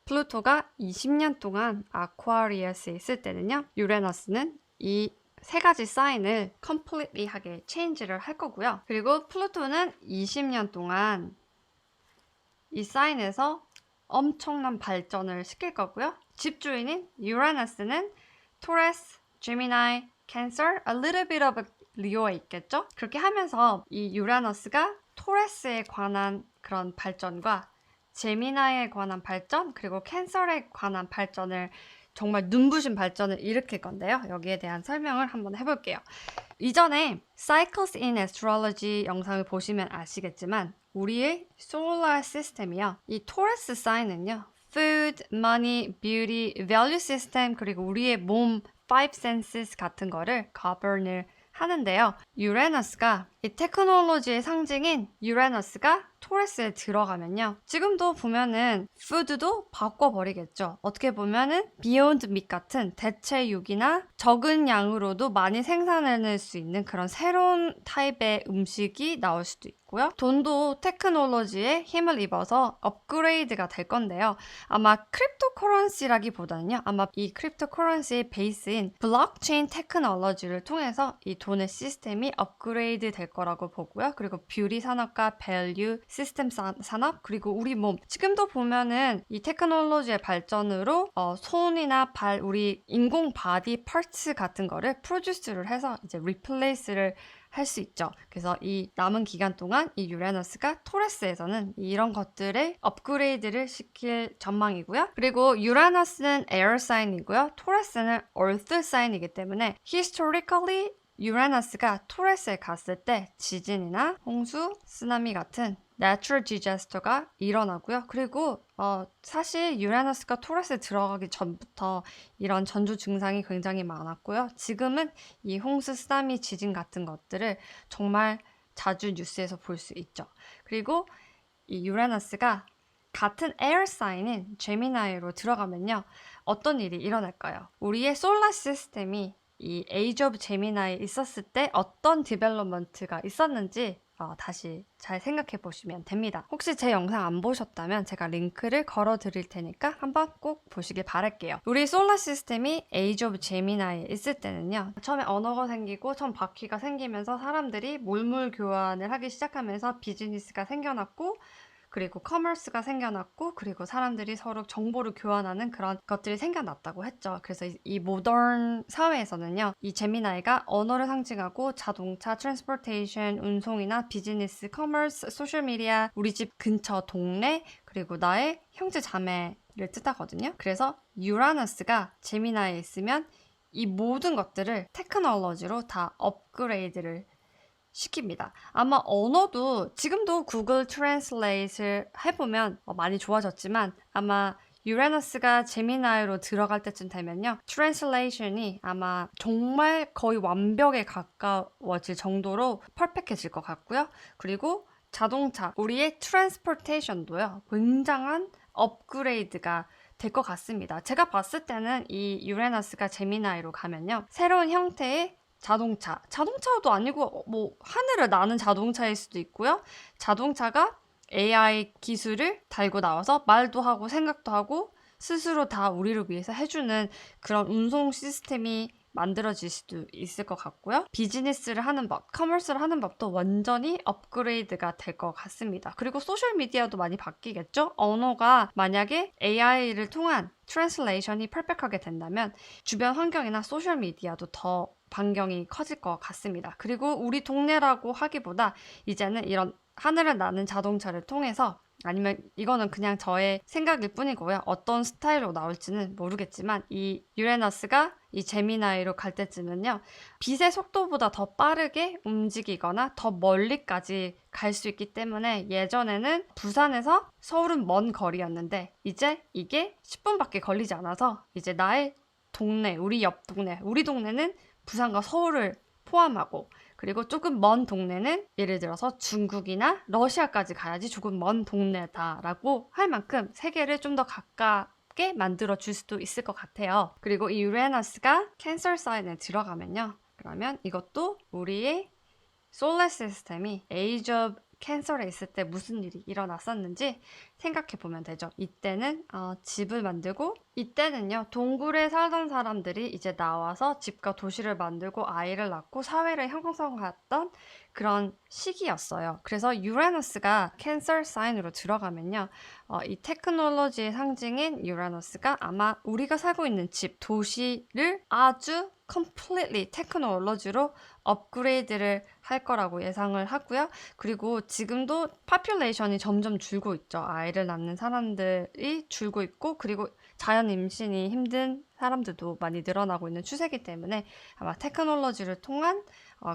플루토가 20년 동안 아쿠아리우스에 있을 때는요. 유레너스는 이 세 가지 사인을 completely 하게 체인지를 할 거고요. 그리고 플루토는 20년 동안 이 사인에서 엄청난 발전을 시킬 거고요. 집주인인 유레너스는 토레스, 제미나이, 캔서, a little bit of 리오에 있겠죠? 그렇게 하면서 이 유레너스가 토레스에 관한 그런 발전과 제미나이에 관한 발전 그리고 캔서에 관한 발전을 정말 눈부신 발전을 일으킬 건데요. 여기에 대한 설명을 한번 해볼게요. 이전에 Cycles in Astrology 영상을 보시면 아시겠지만 우리의 Solar System이요. 이 토레스 사인은요. Food, Money, Beauty, Value System 그리고 우리의 몸, Five Senses 같은 거를 govern을 하는데요. 유레너스가 이 테크놀로지의 상징인 유레너스가 토레스에 들어가면요. 지금도 보면은 푸드도 바꿔버리겠죠. 어떻게 보면은 비욘드 밋 같은 대체육이나 적은 양으로도 많이 생산해낼 수 있는 그런 새로운 타입의 음식이 나올 수도 있고요. 돈도 테크놀로지에 힘을 입어서 업그레이드가 될 건데요. 아마 크립토커런시라기보다는요. 아마 이 크립토커런시의 베이스인 블록체인 테크놀로지를 통해서 이 돈의 시스템이 업그레이드 될 거라고 보고요. 그리고 뷰티 산업과 밸류 시스템 산업 그리고 우리 몸 지금도 보면은 이 테크놀로지의 발전으로 손이나 발 우리 인공 바디 파츠 같은 거를 프로듀스를 해서 이제 리플레이스를 할 수 있죠. 그래서 이 남은 기간 동안 이 유레너스가 토레스에서는 이런 것들을 업그레이드를 시킬 전망이고요. 그리고 유라너스는 에어 사인이고요. 토레스는 얼스 사인이기 때문에 historically 유라너스가 토레스에 갔을 때 지진이나 홍수, 쓰나미 같은 natural disaster가 일어나고요. 그리고 사실 유라너스가 토레스에 들어가기 전부터 이런 전조 증상이 굉장히 많았고요. 지금은 이 홍수, 쓰나미, 지진 같은 것들을 정말 자주 뉴스에서 볼 수 있죠. 그리고 이 유라너스가 같은 에어 사인인 제미나이로 들어가면요. 어떤 일이 일어날까요? 우리의 솔라 시스템이 이 에이지 오브 제미나이에 있었을 때 어떤 디벨롭먼트가 있었는지 다시 잘 생각해 보시면 됩니다. 혹시 제 영상 안 보셨다면 제가 링크를 걸어 드릴 테니까 한번 꼭 보시길 바랄게요. 우리 솔라 시스템이 에이지 오브 제미나이에 있을 때는요. 처음에 언어가 생기고 처음 바퀴가 생기면서 사람들이 물물 교환을 하기 시작하면서 비즈니스가 생겨났고 그리고 커머스가 생겨났고 그리고 사람들이 서로 정보를 교환하는 그런 것들이 생겨났다고 했죠. 그래서 이 모던 사회에서는요. 이 제미나이가 언어를 상징하고 자동차, 트랜스포테이션, 운송이나 비즈니스, 커머스, 소셜미디어, 우리 집 근처 동네 그리고 나의 형제 자매를 뜻하거든요. 그래서 유라너스가 제미나이에 있으면 이 모든 것들을 테크놀로지로 다 업그레이드를 시킵니다. 아마 언어도 지금도 구글 트랜슬레이트를 해보면 많이 좋아졌지만 아마 유레너스가 제미나이로 들어갈 때쯤 되면요. 트랜슬레이션이 아마 정말 거의 완벽에 가까워질 정도로 퍼펙해질 것 같고요. 그리고 자동차, 우리의 트랜스포테이션도요. 굉장한 업그레이드가 될 것 같습니다. 제가 봤을 때는 이 유레너스가 제미나이로 가면요. 새로운 형태의 자동차도 아니고 뭐 하늘을 나는 자동차일 수도 있고요. 자동차가 AI 기술을 달고 나와서 말도 하고 생각도 하고 스스로 다 우리를 위해서 해주는 그런 운송 시스템이 만들어질 수도 있을 것 같고요. 비즈니스를 하는 법, 커머스를 하는 법도 완전히 업그레이드가 될 것 같습니다. 그리고 소셜미디어도 많이 바뀌겠죠? 언어가 만약에 AI를 통한 트랜슬레이션이 퍼펙하게 된다면 주변 환경이나 소셜미디어도 더 반경이 커질 것 같습니다. 그리고 우리 동네라고 하기보다 이제는 이런 하늘을 나는 자동차를 통해서 아니면 이거는 그냥 저의 생각일 뿐이고요. 어떤 스타일로 나올지는 모르겠지만 이 유레너스가 이 제미나이로 갈 때쯤은요. 빛의 속도보다 더 빠르게 움직이거나 더 멀리까지 갈 수 있기 때문에 예전에는 부산에서 서울은 먼 거리였는데 이제 이게 10분밖에 걸리지 않아서 이제 나의 동네, 우리 옆 동네, 우리 동네는 부산과 서울을 포함하고 그리고 조금 먼 동네는 예를 들어서 중국이나 러시아까지 가야지 조금 먼 동네다라고 할 만큼 세계를 좀 더 가깝게 만들어줄 수도 있을 것 같아요. 그리고 이 유레너스가 캔서 사인에 들어가면요. 그러면 이것도 우리의 솔라 시스템이 에이지 오브 캔서에 있을 때 무슨 일이 일어났었는지 생각해 보면 되죠. 이때는 집을 만들고 이때는요 동굴에 살던 사람들이 이제 나와서 집과 도시를 만들고 아이를 낳고 사회를 형성했던 그런 시기였어요. 그래서 유레너스가 캔서 사인으로 들어가면요 이 테크놀로지의 상징인 유레너스가 아마 우리가 살고 있는 집, 도시를 아주 completely 테크놀로지로 업그레이드를 할 거라고 예상을 하고요. 그리고 지금도 파퓰레이션이 점점 줄고 있죠. 아이를 낳는 사람들이 줄고 있고 그리고 자연 임신이 힘든 사람들도 많이 늘어나고 있는 추세이기 때문에 아마 테크놀로지를 통한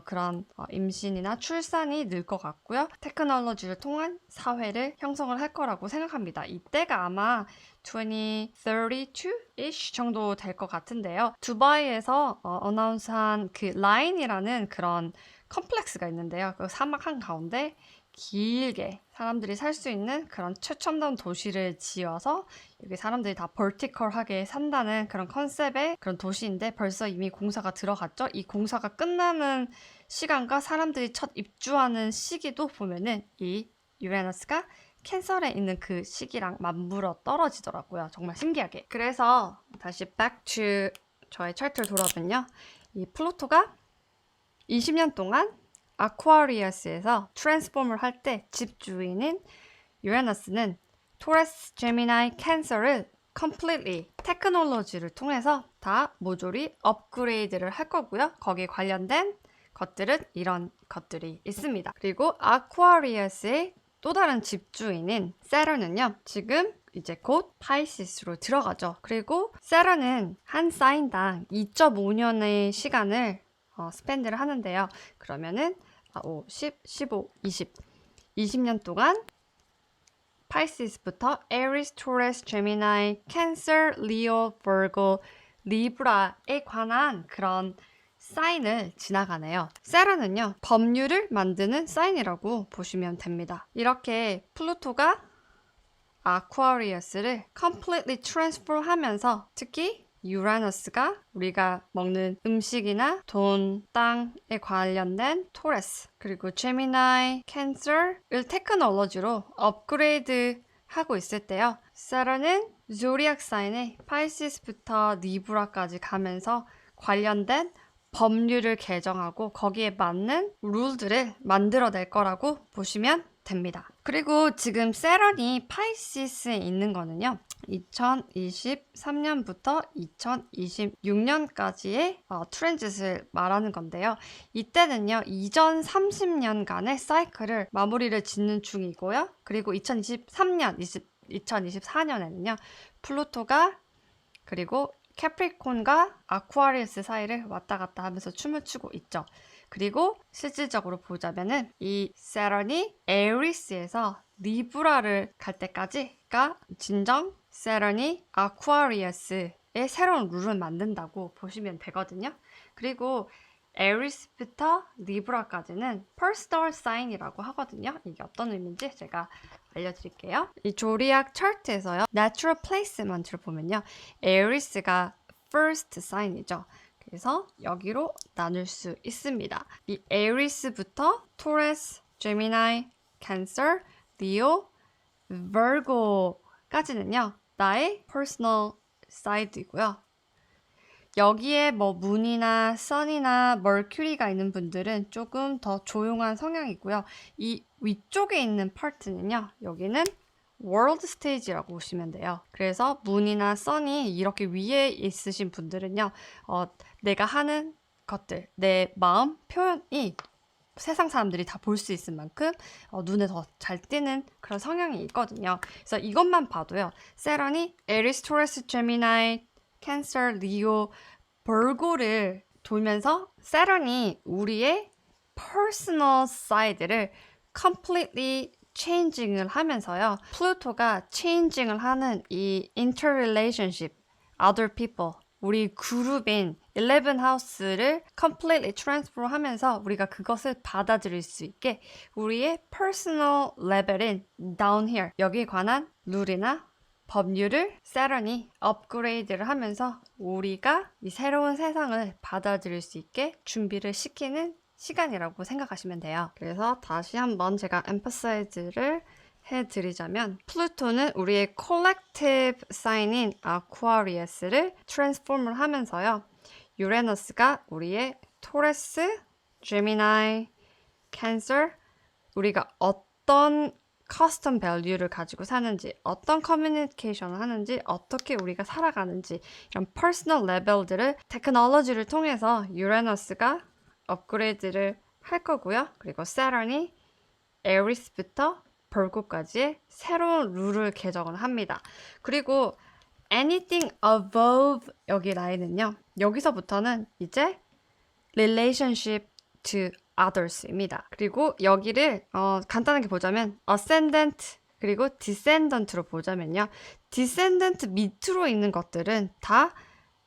그런 임신이나 출산이 늘 것 같고요. 테크놀로지를 통한 사회를 형성을 할 거라고 생각합니다. 이때가 아마 2032-ish 정도 될 것 같은데요. 두바이에서 어나운스한 그 라인이라는 그런 컴플렉스가 있는데요. 그 사막 한가운데 길게 사람들이 살 수 있는 그런 최첨단 도시를 지어서 여기 사람들이 다 벌티컬하게 산다는 그런 컨셉의 그런 도시인데 벌써 이미 공사가 들어갔죠. 이 공사가 끝나는 시간과 사람들이 첫 입주하는 시기도 보면은 이 유레너스가 캔설에 있는 그 시기랑 맞물어 떨어지더라고요. 정말 신기하게. 그래서 다시 back to 저의 차트를 돌아보면요. 이 플루토가 20년 동안 아쿠아리어스에서 트랜스폼을 할 때 집주인인 유레너스는 토레스, 제미나이, 캔서를 completely 테크놀로지를 통해서 다 모조리 업그레이드를 할 거고요. 거기에 관련된 것들은 이런 것들이 있습니다. 그리고 아쿠아리우스의 또 다른 집주인인 세런은요, 지금 이제 곧 파이시스로 들어가죠. 그리고 세런은 한 사인당 2.5년의 시간을 스펜드를 하는데요. 그러면은 5, 10, 15, 20년 동안 파이시스부터 에리스, 토레스, 제미나이, 캔서, 리오, 버고, 리브라에 관한 그런 사인을 지나가네요. 세라는요, 법률을 만드는 사인이라고 보시면 됩니다. 이렇게 플루토가 아쿠아리우스를 completely transform 하면서 특히 유라너스가 우리가 먹는 음식이나 돈, 땅에 관련된 토레스, 그리고 제미나이, 캔서를 테크놀로지로 업그레이드 하고 있을 때요. 세라는 조디악 사인의 파이시스부터 리브라까지 가면서 관련된 법률을 개정하고 거기에 맞는 룰들을 만들어낼 거라고 보시면 됩니다. 그리고 지금 세런이 파이시스에 있는 거는요. 2023년부터 2026년까지의 트랜짓을 말하는 건데요. 이때는요. 이전 30년간의 사이클을 마무리를 짓는 중이고요. 그리고 2024년에는요. 플루토가 그리고 캐프리콘과 아쿠아리우스 사이를 왔다 갔다 하면서 춤을 추고 있죠. 그리고 실질적으로 보자면은 이 세런이 에리스에서 리브라를 갈 때까지가 진정 세런이 아쿠아리우스의 새로운 룰을 만든다고 보시면 되거든요. 그리고 에리스부터 리브라까지는 퍼스널 사인이라고 하거든요. 이게 어떤 의미인지 제가 알려드릴게요. 이 조디악 차트에서요. Natural Placement를 보면요. 에리스가 first sign이죠. 그래서 여기로 나눌 수 있습니다. 이 에리스부터 토레스, 제미나이, 캔서, 리오, 버고까지는요. 나의 personal side이고요. 여기에 뭐 문이나 선이나 머큐리가 있는 분들은 조금 더 조용한 성향이고요. 이 위쪽에 있는 파트는요. 여기는 월드 스테이지라고 보시면 돼요. 그래서 문이나 선이 이렇게 위에 있으신 분들은요. 내가 하는 것들, 내 마음 표현이 세상 사람들이 다 볼 수 있을 만큼 눈에 더 잘 띄는 그런 성향이 있거든요. 그래서 이것만 봐도요. 세런이 에리스, 토레스, 제미나이, 캔서, 리오, 버고를 돌면서 세런이 우리의 personal side를 completely changing을 하면서요. 플루토가 changing을 하는 이 interrelationship, other people, 우리 그룹인 11house를 completely transform 하면서 우리가 그것을 받아들일 수 있게 우리의 personal level인 down here, 여기에 관한 룰이나 법률을 세런이 업그레이드를 하면서 우리가 이 새로운 세상을 받아들일 수 있게 준비를 시키는 시간이라고 생각하시면 돼요. 그래서 다시 한번 제가 emphasize를 해드리자면 플루토는 우리의 collective sign인 아쿠아리우스를 transform을 하면서요. 유레너스가 우리의 토레스, 제미나이, 캔서, 우리가 어떤 커스텀 밸류를 가지고 사는지, 어떤 커뮤니케이션을 하는지, 어떻게 우리가 살아가는지 이런 퍼스널 레벨들을 테크놀로지를 통해서 유레너스가 업그레이드를 할 거고요. 그리고 세런이 에리스부터 벌고까지의 새로운 룰을 개정을 합니다. 그리고 anything above 여기 라인은요. 여기서부터는 이제 relationship to others입니다. 그리고 여기를 간단하게 보자면 ascendant 그리고 descendant로 보자면요. descendant 밑으로 있는 것들은 다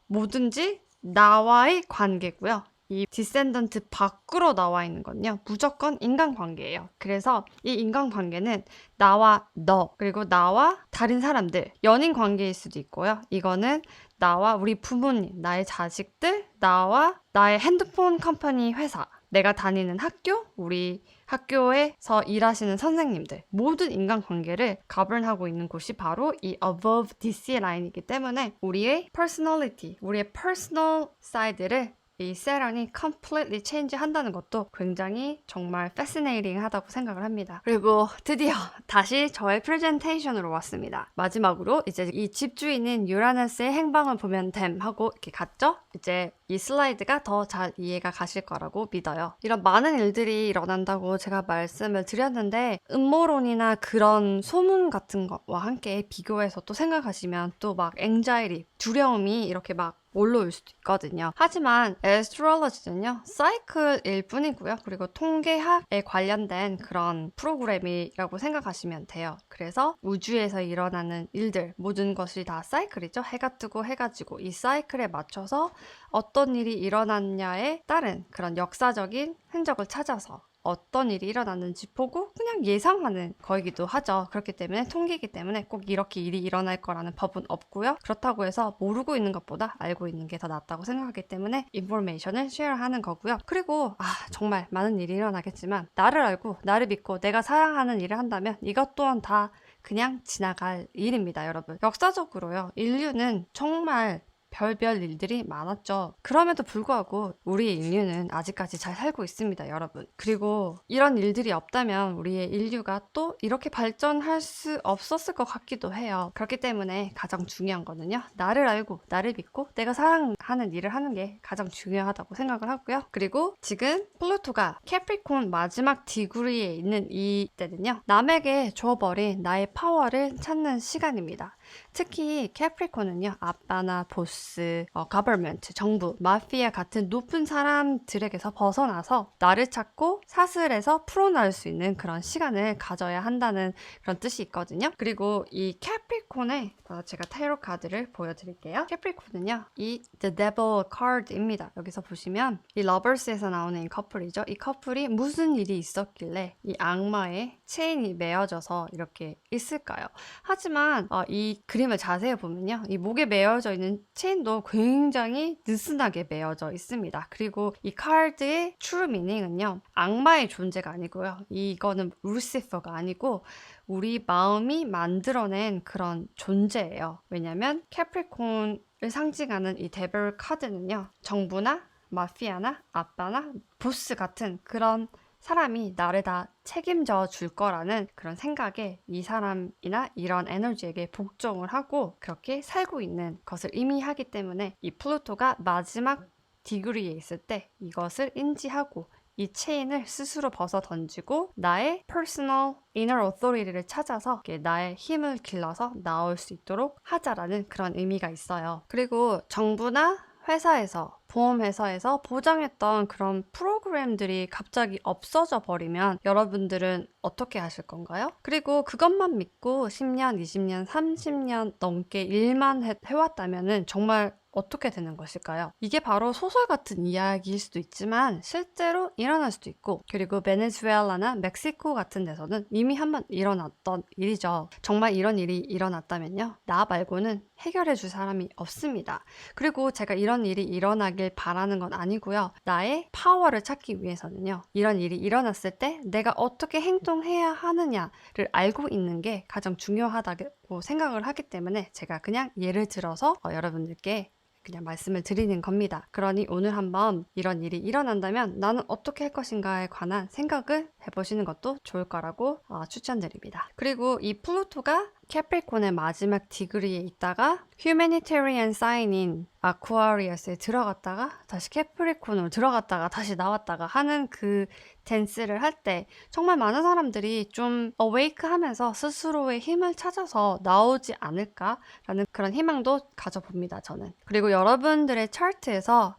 뭐든지 나와의 관계고요. 이 descendant 밖으로 나와 있는 건요. 무조건 인간관계예요. 그래서 이 인간관계는 나와 너 그리고 나와 다른 사람들 연인 관계일 수도 있고요. 이거는 나와 우리 부모님, 나의 자식들, 나와 나의 핸드폰 컴퍼니 회사, 내가 다니는 학교, 우리 학교에서 일하시는 선생님들 모든 인간관계를 govern하고 있는 곳이 바로 이 above DC 라인이기 때문에 우리의 personality, 우리의 personal side를 이 세런이 completely change 한다는 것도 굉장히 정말 fascinating 하다고 생각을 합니다. 그리고 드디어 다시 저의 프레젠테이션으로 왔습니다. 마지막으로 이제 이 집주인인 유라너스의 행방을 보면 됨 하고 이렇게 갔죠? 이제 이 슬라이드가 더 잘 이해가 가실 거라고 믿어요. 이런 많은 일들이 일어난다고 제가 말씀을 드렸는데 음모론이나 그런 소문 같은 것과 함께 비교해서 또 생각하시면 또 막 anxiety, 두려움이 이렇게 막 올라올 수도 있거든요. 하지만 astrology는요, 사이클일 뿐이고요. 그리고 통계학에 관련된 그런 프로그램이라고 생각하시면 돼요. 그래서 우주에서 일어나는 일들, 모든 것이 다 사이클이죠. 해가 뜨고 해가 지고 이 사이클에 맞춰서 어떤 일이 일어났냐에 따른 그런 역사적인 흔적을 찾아서 어떤 일이 일어났는지 보고 그냥 예상하는 거이기도 하죠. 그렇기 때문에 통계이기 때문에 꼭 이렇게 일이 일어날 거라는 법은 없고요. 그렇다고 해서 모르고 있는 것보다 알고 있는 게 더 낫다고 생각하기 때문에 인포메이션을 쉐어하는 거고요. 그리고 정말 많은 일이 일어나겠지만 나를 알고 나를 믿고 내가 사랑하는 일을 한다면 이것 또한 다 그냥 지나갈 일입니다, 여러분. 역사적으로요. 인류는 정말 별별 일들이 많았죠. 그럼에도 불구하고 우리의 인류는 아직까지 잘 살고 있습니다, 여러분. 그리고 이런 일들이 없다면 우리의 인류가 또 이렇게 발전할 수 없었을 것 같기도 해요. 그렇기 때문에 가장 중요한 거는요. 나를 알고 나를 믿고 내가 사랑하는 일을 하는 게 가장 중요하다고 생각을 하고요. 그리고 지금 플루토가 캐프리콘 마지막 디그리에 있는 이때는요. 남에게 줘버린 나의 파워를 찾는 시간입니다. 특히 캐프리콘은요. 아빠나 보스, government, 정부, 마피아 같은 높은 사람들에게서 벗어나서 나를 찾고 사슬에서 풀어나올 수 있는 그런 시간을 가져야 한다는 그런 뜻이 있거든요. 그리고 이 캐프리콘의 제가 타로 카드를 보여드릴게요. 캐프리콘은요. 이 The Devil card입니다. 여기서 보시면 이 러버스에서 나오는 이 커플이죠. 이 커플이 무슨 일이 있었길래 이 악마의 체인이 매어져서 이렇게 있을까요? 하지만 이 그림을 자세히 보면요. 이 목에 매어져 있는 체인도 굉장히 느슨하게 매어져 있습니다. 그리고 이 카드의 true meaning은요. 악마의 존재가 아니고요. 이거는 루시퍼가 아니고 우리 마음이 만들어낸 그런 존재예요. 왜냐면 캐프리콘을 상징하는 이 데빌 카드는요. 정부나 마피아나 아빠나 보스 같은 그런 사람이 나를 다 책임져 줄 거라는 그런 생각에 이 사람이나 이런 에너지에게 복종을 하고 그렇게 살고 있는 것을 의미하기 때문에 이 플루토가 마지막 디그리에 있을 때 이것을 인지하고 이 체인을 스스로 벗어 던지고 나의 personal inner authority를 찾아서 나의 힘을 길러서 나올 수 있도록 하자라는 그런 의미가 있어요. 그리고 정부나 회사에서 보험회사에서 보장했던 그런 프로그램들이 갑자기 없어져 버리면 여러분들은 어떻게 하실 건가요? 그리고 그것만 믿고 10년, 20년, 30년 넘게 일만 해왔다면 정말 어떻게 되는 것일까요? 이게 바로 소설 같은 이야기일 수도 있지만 실제로 일어날 수도 있고 그리고 베네수엘라나 멕시코 같은 데서는 이미 한번 일어났던 일이죠. 정말 이런 일이 일어났다면요. 나 말고는 해결해 줄 사람이 없습니다. 그리고 제가 이런 일이 일어나길 바라는 건 아니고요. 나의 파워를 찾기 위해서는요. 이런 일이 일어났을 때 내가 어떻게 행동해야 하느냐를 알고 있는 게 가장 중요하다고 생각을 하기 때문에 제가 그냥 예를 들어서 여러분들께 그냥 말씀을 드리는 겁니다. 그러니 오늘 한번 이런 일이 일어난다면 나는 어떻게 할 것인가에 관한 생각을 해보시는 것도 좋을 거라고 추천드립니다. 그리고 이 플루토가 캐프리콘의 마지막 디그리에 있다가 휴메니테리안 사인인 아쿠아리어스에 들어갔다가 다시 캐프리콘으로 들어갔다가 다시 나왔다가 하는 그 댄스를 할 때 정말 많은 사람들이 좀 어웨이크 하면서 스스로의 힘을 찾아서 나오지 않을까라는 그런 희망도 가져봅니다, 저는. 그리고 여러분들의 차트에서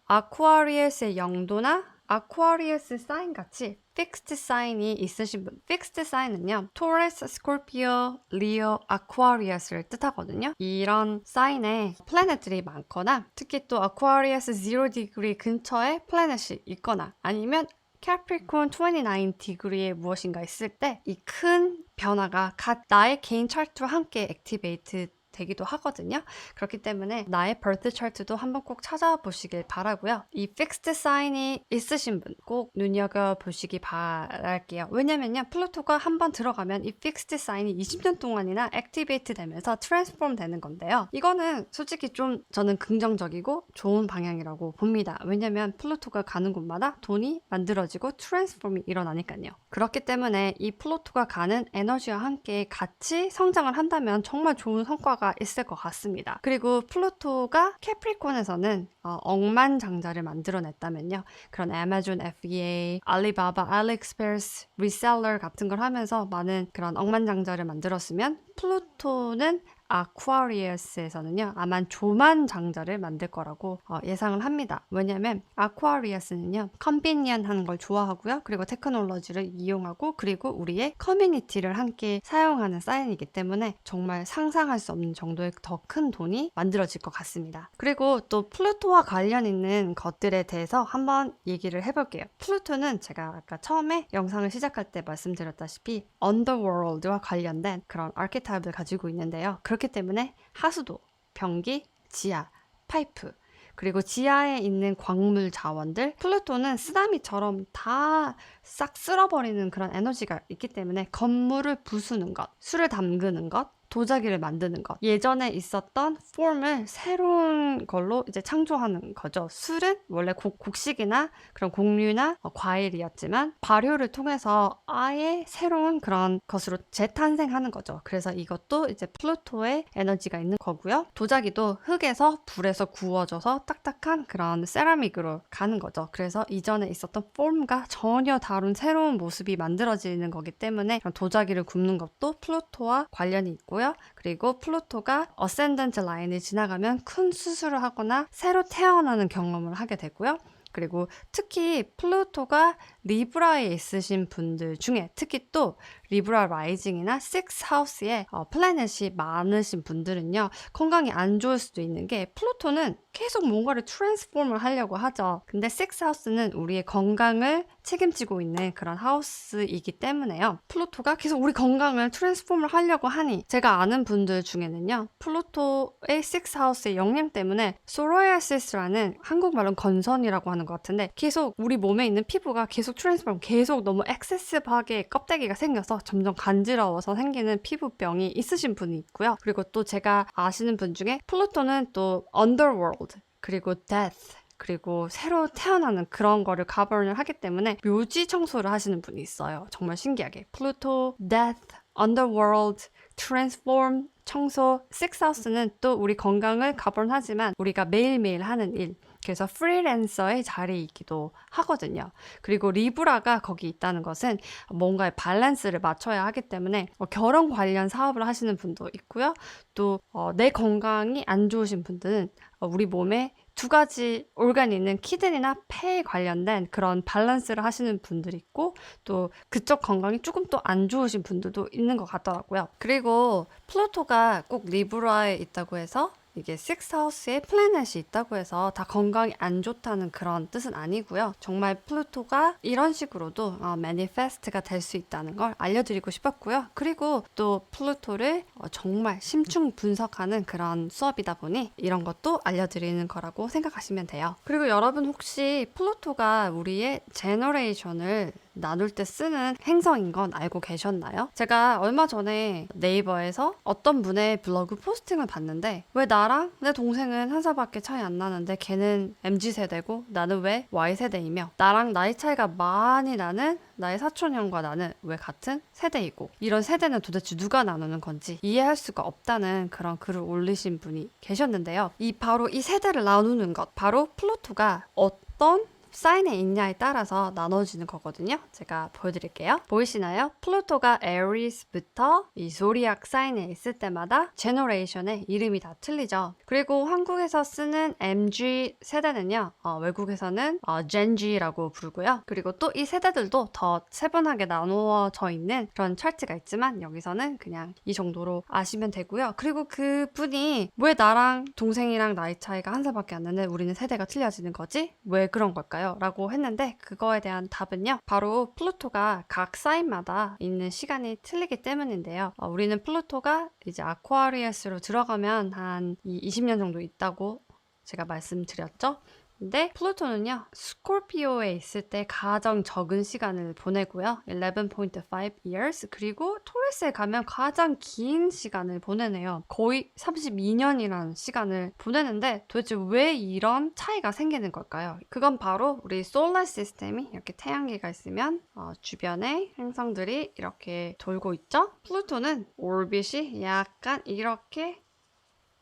아쿠아리어스의 영도나 아쿠아리어스 사인 같이 픽스드 사인이 있으신 분, 픽스드 사인은요 토레스, 스콜피오, 리오, 아쿠아리어스를 뜻하거든요. 이런 사인에 플래닛들이 많거나 특히 또 아쿠아리어스 0 근처에 플래닛이 있거나 아니면 캐프리콘 29 디그리에 무엇인가 있을 때 이 큰 변화가 나의 개인 차트와 함께 액티베이트 되기도 하거든요. 그렇기 때문에 나의 birth chart도 한번 꼭 찾아보시길 바라고요. 이 fixed sign이 있으신 분 꼭 눈여겨보시기 바랄게요. 왜냐면요, 플루토가 한번 들어가면 이 fixed sign이 20년 동안이나 activate 되면서 transform 되는 건데요. 이거는 솔직히 좀 저는 긍정적이고 좋은 방향이라고 봅니다. 왜냐면 플루토가 가는 곳마다 돈이 만들어지고 트랜스폼이 일어나니까요. 그렇기 때문에 이 플루토가 가는 에너지와 함께 같이 성장을 한다면 정말 좋은 성과가 있을 것 같습니다. 그리고 플루토가 캐프리콘에서는 억만장자를 만들어냈다면요. 그런 아마존 FBA, 알리바바, 알리익스프레스, 리셀러 같은 걸 하면서 많은 그런 억만장자를 만들었으면 플루토는 아쿠아리어스에서는요, 아마 조만장자를 만들 거라고 예상을 합니다. 왜냐면 아쿠아리어스는요, 컨비니언한 걸 좋아하고요. 그리고 테크놀로지를 이용하고 그리고 우리의 커뮤니티를 함께 사용하는 사인이기 때문에 정말 상상할 수 없는 정도의 더 큰 돈이 만들어질 것 같습니다. 그리고 또 플루토와 관련 있는 것들에 대해서 한번 얘기를 해볼게요. 플루토는 제가 아까 처음에 영상을 시작할 때 말씀드렸다시피 언더월드와 관련된 그런 아키타입을 가지고 있는데요. 그렇기 때문에 하수도, 변기, 지하, 파이프, 그리고 지하에 있는 광물 자원들, 플루토는 쓰나미처럼 다 싹 쓸어버리는 그런 에너지가 있기 때문에 건물을 부수는 것, 술을 담그는 것, 도자기를 만드는 것, 예전에 있었던 폼을 새로운 걸로 이제 창조하는 거죠. 술은 원래 곡식이나 그런 곡류나 과일이었지만 발효를 통해서 아예 새로운 그런 것으로 재탄생하는 거죠. 그래서 이것도 이제 플루토의 에너지가 있는 거고요. 도자기도 흙에서 불에서 구워져서 딱딱한 그런 세라믹으로 가는 거죠. 그래서 이전에 있었던 폼과 전혀 다른 새로운 모습이 만들어지는 거기 때문에 도자기를 굽는 것도 플루토와 관련이 있고요. 그리고 플루토가 어센던트 라인을 지나가면 큰 수술을 하거나 새로 태어나는 경험을 하게 되고요. 그리고 특히 플루토가 리브라에 있으신 분들 중에 특히 또 리브라 라이징이나 식스 하우스에 플래닛이 많으신 분들은요, 건강이 안 좋을 수도 있는 게 플루토는 계속 뭔가를 트랜스폼을 하려고 하죠. 근데 식스 하우스는 우리의 건강을 책임지고 있는 그런 하우스이기 때문에요. 플루토가 계속 우리 건강을 트랜스폼을 하려고 하니 제가 아는 분들 중에는요, 플루토의 식스 하우스의 영향 때문에 소로야시스라는 한국말로는 건선이라고 하는 것 같은데 계속 우리 몸에 있는 피부가 계속 트랜스폼, 계속 너무 엑세시브하게 껍데기가 생겨서 점점 간지러워서 생기는 피부병이 있으신 분이 있고요. 그리고 또 제가 아시는 분 중에 플루토는 또 언더월드 그리고 death 그리고 새로 태어나는 그런 거를 가버를 하기 때문에 묘지 청소를 하시는 분이 있어요. 정말 신기하게 플루토, death, underworld, transform, 청소, 식스하우스는 또 우리 건강을 가버하지만 우리가 매일매일 하는 일, 그래서 프리랜서의 자리이기도 하거든요. 그리고 리브라가 거기 있다는 것은 뭔가의 밸런스를 맞춰야 하기 때문에 결혼 관련 사업을 하시는 분도 있고요. 또 내 건강이 안 좋으신 분들은 우리 몸에 두 가지 organ이 있는 키드니나 폐에 관련된 그런 밸런스를 하시는 분들이 있고 또 그쪽 건강이 조금 또 안 좋으신 분들도 있는 것 같더라고요. 그리고 플루토가 꼭 리브라에 있다고 해서 이게 식스하우스에 플래닛이 있다고 해서 다 건강이 안 좋다는 그런 뜻은 아니고요. 정말 플루토가 이런 식으로도 매니페스트가 될 수 있다는 걸 알려드리고 싶었고요. 그리고 또 플루토를 정말 심층 분석하는 그런 수업이다 보니 이런 것도 알려드리는 거라고 생각하시면 돼요. 그리고 여러분 혹시 플루토가 우리의 제너레이션을 나눌 때 쓰는 행성인 건 알고 계셨나요? 제가 얼마 전에 네이버에서 어떤 분의 블로그 포스팅을 봤는데 왜 나랑 내 동생은 한 살밖에 차이 안 나는데 걔는 MZ세대고 나는 왜 Y세대이며 나랑 나이 차이가 많이 나는 나의 사촌형과 나는 왜 같은 세대이고 이런 세대는 도대체 누가 나누는 건지 이해할 수가 없다는 그런 글을 올리신 분이 계셨는데요. 바로 이 세대를 나누는 것, 바로 플루토가 어떤 사인에 있냐에 따라서 나눠지는 거거든요. 제가 보여드릴게요. 보이시나요? 플루토가 에리스부터 이 조디악 사인에 있을 때마다 제너레이션의 이름이 다 틀리죠. 그리고 한국에서 쓰는 MG 세대는요, 외국에서는 Gen G라고 부르고요. 그리고 또 이 세대들도 더 세분하게 나누어져 있는 그런 차트가 있지만 여기서는 그냥 이 정도로 아시면 되고요. 그리고 그분이 왜 나랑 동생이랑 나이 차이가 한 살밖에 안 나는데 우리는 세대가 틀려지는 거지? 왜 그런 걸까요? 있을까요? 라고 했는데 그거에 대한 답은요. 바로 플루토가 각 사인마다 있는 시간이 틀리기 때문인데요. 우리는 플루토가 이제 아쿠아리우스로 들어가면 한 20년 정도 있다고 제가 말씀드렸죠. 근데 플루토는요, 스콜피오에 있을 때 가장 적은 시간을 보내고요. 11.5 years. 그리고 토레스에 가면 가장 긴 시간을 보내네요. 거의 32년이라는 시간을 보내는데 도대체 왜 이런 차이가 생기는 걸까요? 그건 바로 우리 솔라 시스템이 이렇게 태양계가 있으면 주변에 행성들이 이렇게 돌고 있죠? 플루토는 오비트이 약간 이렇게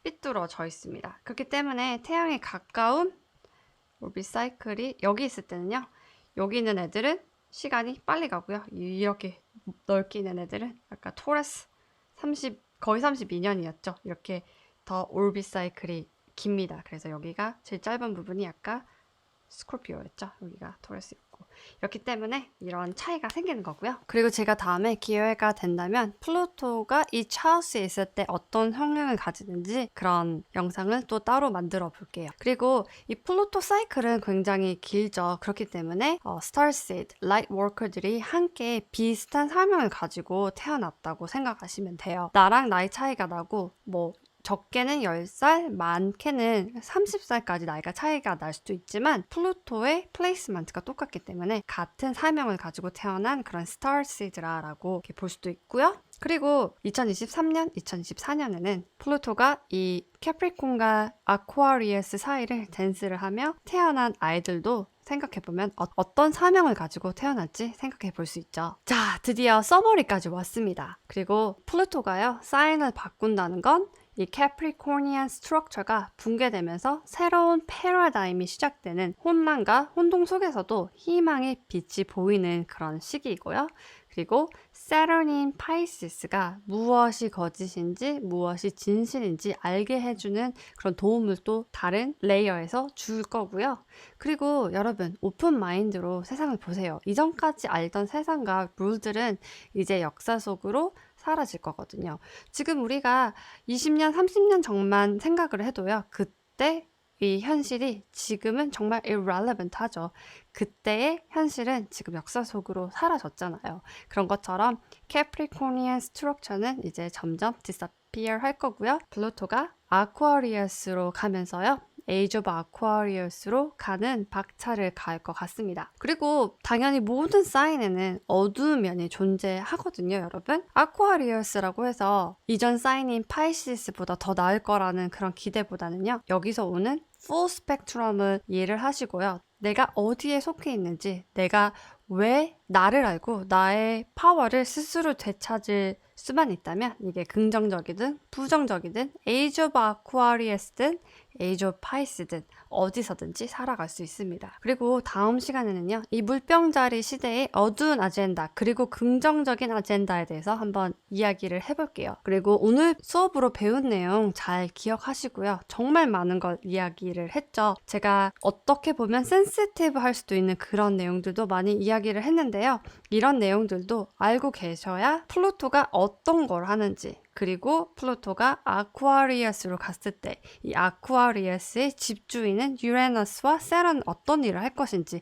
삐뚤어져 있습니다. 그렇기 때문에 태양에 가까운 오비트 사이클이 여기 있을 때는요. 여기 있는 애들은 시간이 빨리 가고요. 이렇게 넓게 있는 애들은 아까 토레스 거의 32년이었죠. 이렇게 더 오비트 사이클이 깁니다. 그래서 여기가 제일 짧은 부분이 아까 스콜피오였죠. 여기가 토레스였고. 이렇기 때문에 이런 차이가 생기는 거고요. 그리고 제가 다음에 기회가 된다면 플루토가 이 차우스에 있을 때 어떤 성향을 가지는지 그런 영상을 또 따로 만들어 볼게요. 그리고 이 플루토 사이클은 굉장히 길죠. 그렇기 때문에 스타시드, 라이트 워커들이 함께 비슷한 사명을 가지고 태어났다고 생각하시면 돼요. 나랑 나이 차이가 나고 적게는 10살, 많게는 30살까지 나이가 차이가 날 수도 있지만 플루토의 플레이스먼트가 똑같기 때문에 같은 사명을 가지고 태어난 그런 스타시드라고 볼 수도 있고요. 그리고 2023년, 2024년에는 플루토가 이 캐프리콘과 아쿠아리우스 사이를 댄스를 하며 태어난 아이들도 생각해보면 어떤 사명을 가지고 태어날지 생각해볼 수 있죠. 자, 드디어 서머리까지 왔습니다. 그리고 플루토가요, 사인을 바꾼다는 건 이 캐프리코니안 스트럭처가 붕괴되면서 새로운 패러다임이 시작되는 혼란과 혼동 속에서도 희망의 빛이 보이는 그런 시기이고요. 그리고 세런인 파이시스가 무엇이 거짓인지 무엇이 진실인지 알게 해주는 그런 도움을 또 다른 레이어에서 줄 거고요. 그리고 여러분 오픈 마인드로 세상을 보세요. 이전까지 알던 세상과 룰들은 이제 역사 속으로 사라질 거거든요. 지금 우리가 20년, 30년 전만 생각을 해도요. 그때 이 현실이 지금은 정말 irrelevant 하죠. 그때의 현실은 지금 역사 속으로 사라졌잖아요. 그런 것처럼 캐프리코니안 스트럭처는 이제 점점 disappear 할 거고요. 플루토가 아쿠아리우스로 가면서요. 에이지 오브 아쿠아리우스로 가는 박차를 가할 것 같습니다. 그리고 당연히 모든 사인에는 어두운 면이 존재하거든요, 여러분. 아쿠아리우스라고 해서 이전 사인인 파이시스보다 더 나을 거라는 그런 기대보다는요. 여기서 오는 풀 스펙트럼을 이해를 하시고요. 내가 어디에 속해 있는지, 내가 왜 나를 알고 나의 파워를 스스로 되찾을 수만 있다면 이게 긍정적이든 부정적이든 에이지 오브 아쿠아리우스든 에이지 오브 파이스든 어디서든지 살아갈 수 있습니다. 그리고 다음 시간에는요. 이 물병자리 시대의 어두운 아젠다 그리고 긍정적인 아젠다에 대해서 한번 이야기를 해볼게요. 그리고 오늘 수업으로 배운 내용 잘 기억하시고요. 정말 많은 걸 이야기를 했죠. 제가 어떻게 보면 센시티브 할 수도 있는 그런 내용들도 많이 이야기를 했는데요. 이런 내용들도 알고 계셔야 플루토가 어떤 걸 하는지 그리고 플루토가 아쿠아리우스로 갔을 때 이 아쿠아리우스의 집주인은 유레너스와 세런은 어떤 일을 할 것인지에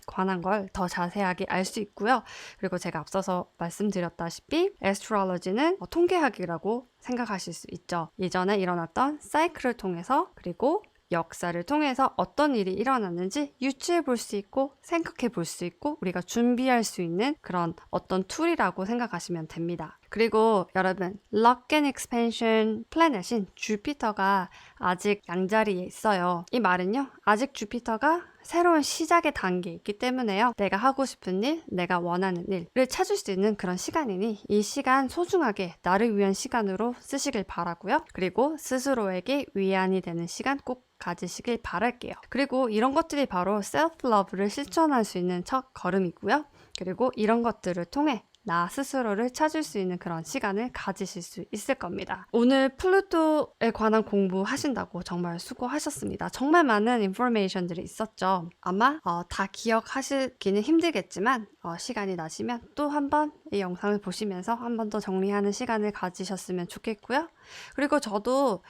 관한 걸 더 자세하게 알 수 있고요. 그리고 제가 앞서서 말씀드렸다시피 애스트롤로지는 통계학이라고 생각하실 수 있죠. 예전에 일어났던 사이클을 통해서 그리고 역사를 통해서 어떤 일이 일어났는지 유추해 볼 수 있고 생각해 볼 수 있고 우리가 준비할 수 있는 그런 어떤 툴이라고 생각하시면 됩니다. 그리고 여러분 Lock and Expansion 플래닛인 주피터가 아직 양자리에 있어요. 이 말은요. 아직 주피터가 새로운 시작의 단계에 있기 때문에요. 내가 하고 싶은 일, 내가 원하는 일을 찾을 수 있는 그런 시간이니 이 시간 소중하게 나를 위한 시간으로 쓰시길 바라고요. 그리고 스스로에게 위안이 되는 시간 꼭 가지시길 바랄게요. 그리고 이런 것들이 바로 셀프-러브를 실천할 수 있는 첫 걸음이고요. 그리고 이런 것들을 통해 나 스스로를 찾을 수 있는 그런 시간을 가지실 수 있을 겁니다. 오늘 플루토에 관한 공부하신다고 정말 수고하셨습니다. 정말 많은 인포메이션들이 있었죠. 아마 다 기억하시기는 힘들겠지만 시간이 나시면 또 한 번 이 영상을 보시면서 한 번 더 정리하는 시간을 가지셨으면 좋겠고요. 그리고 저도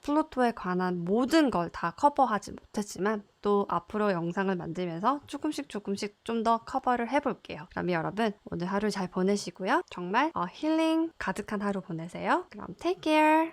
플루토에 관한 모든 걸 다 커버하지 못했지만 또 앞으로 영상을 만들면서 조금씩 좀 더 커버를 해볼게요. 그럼 여러분 오늘 하루 잘 보내시고요. 정말 힐링 가득한 하루 보내세요. 그럼 take care!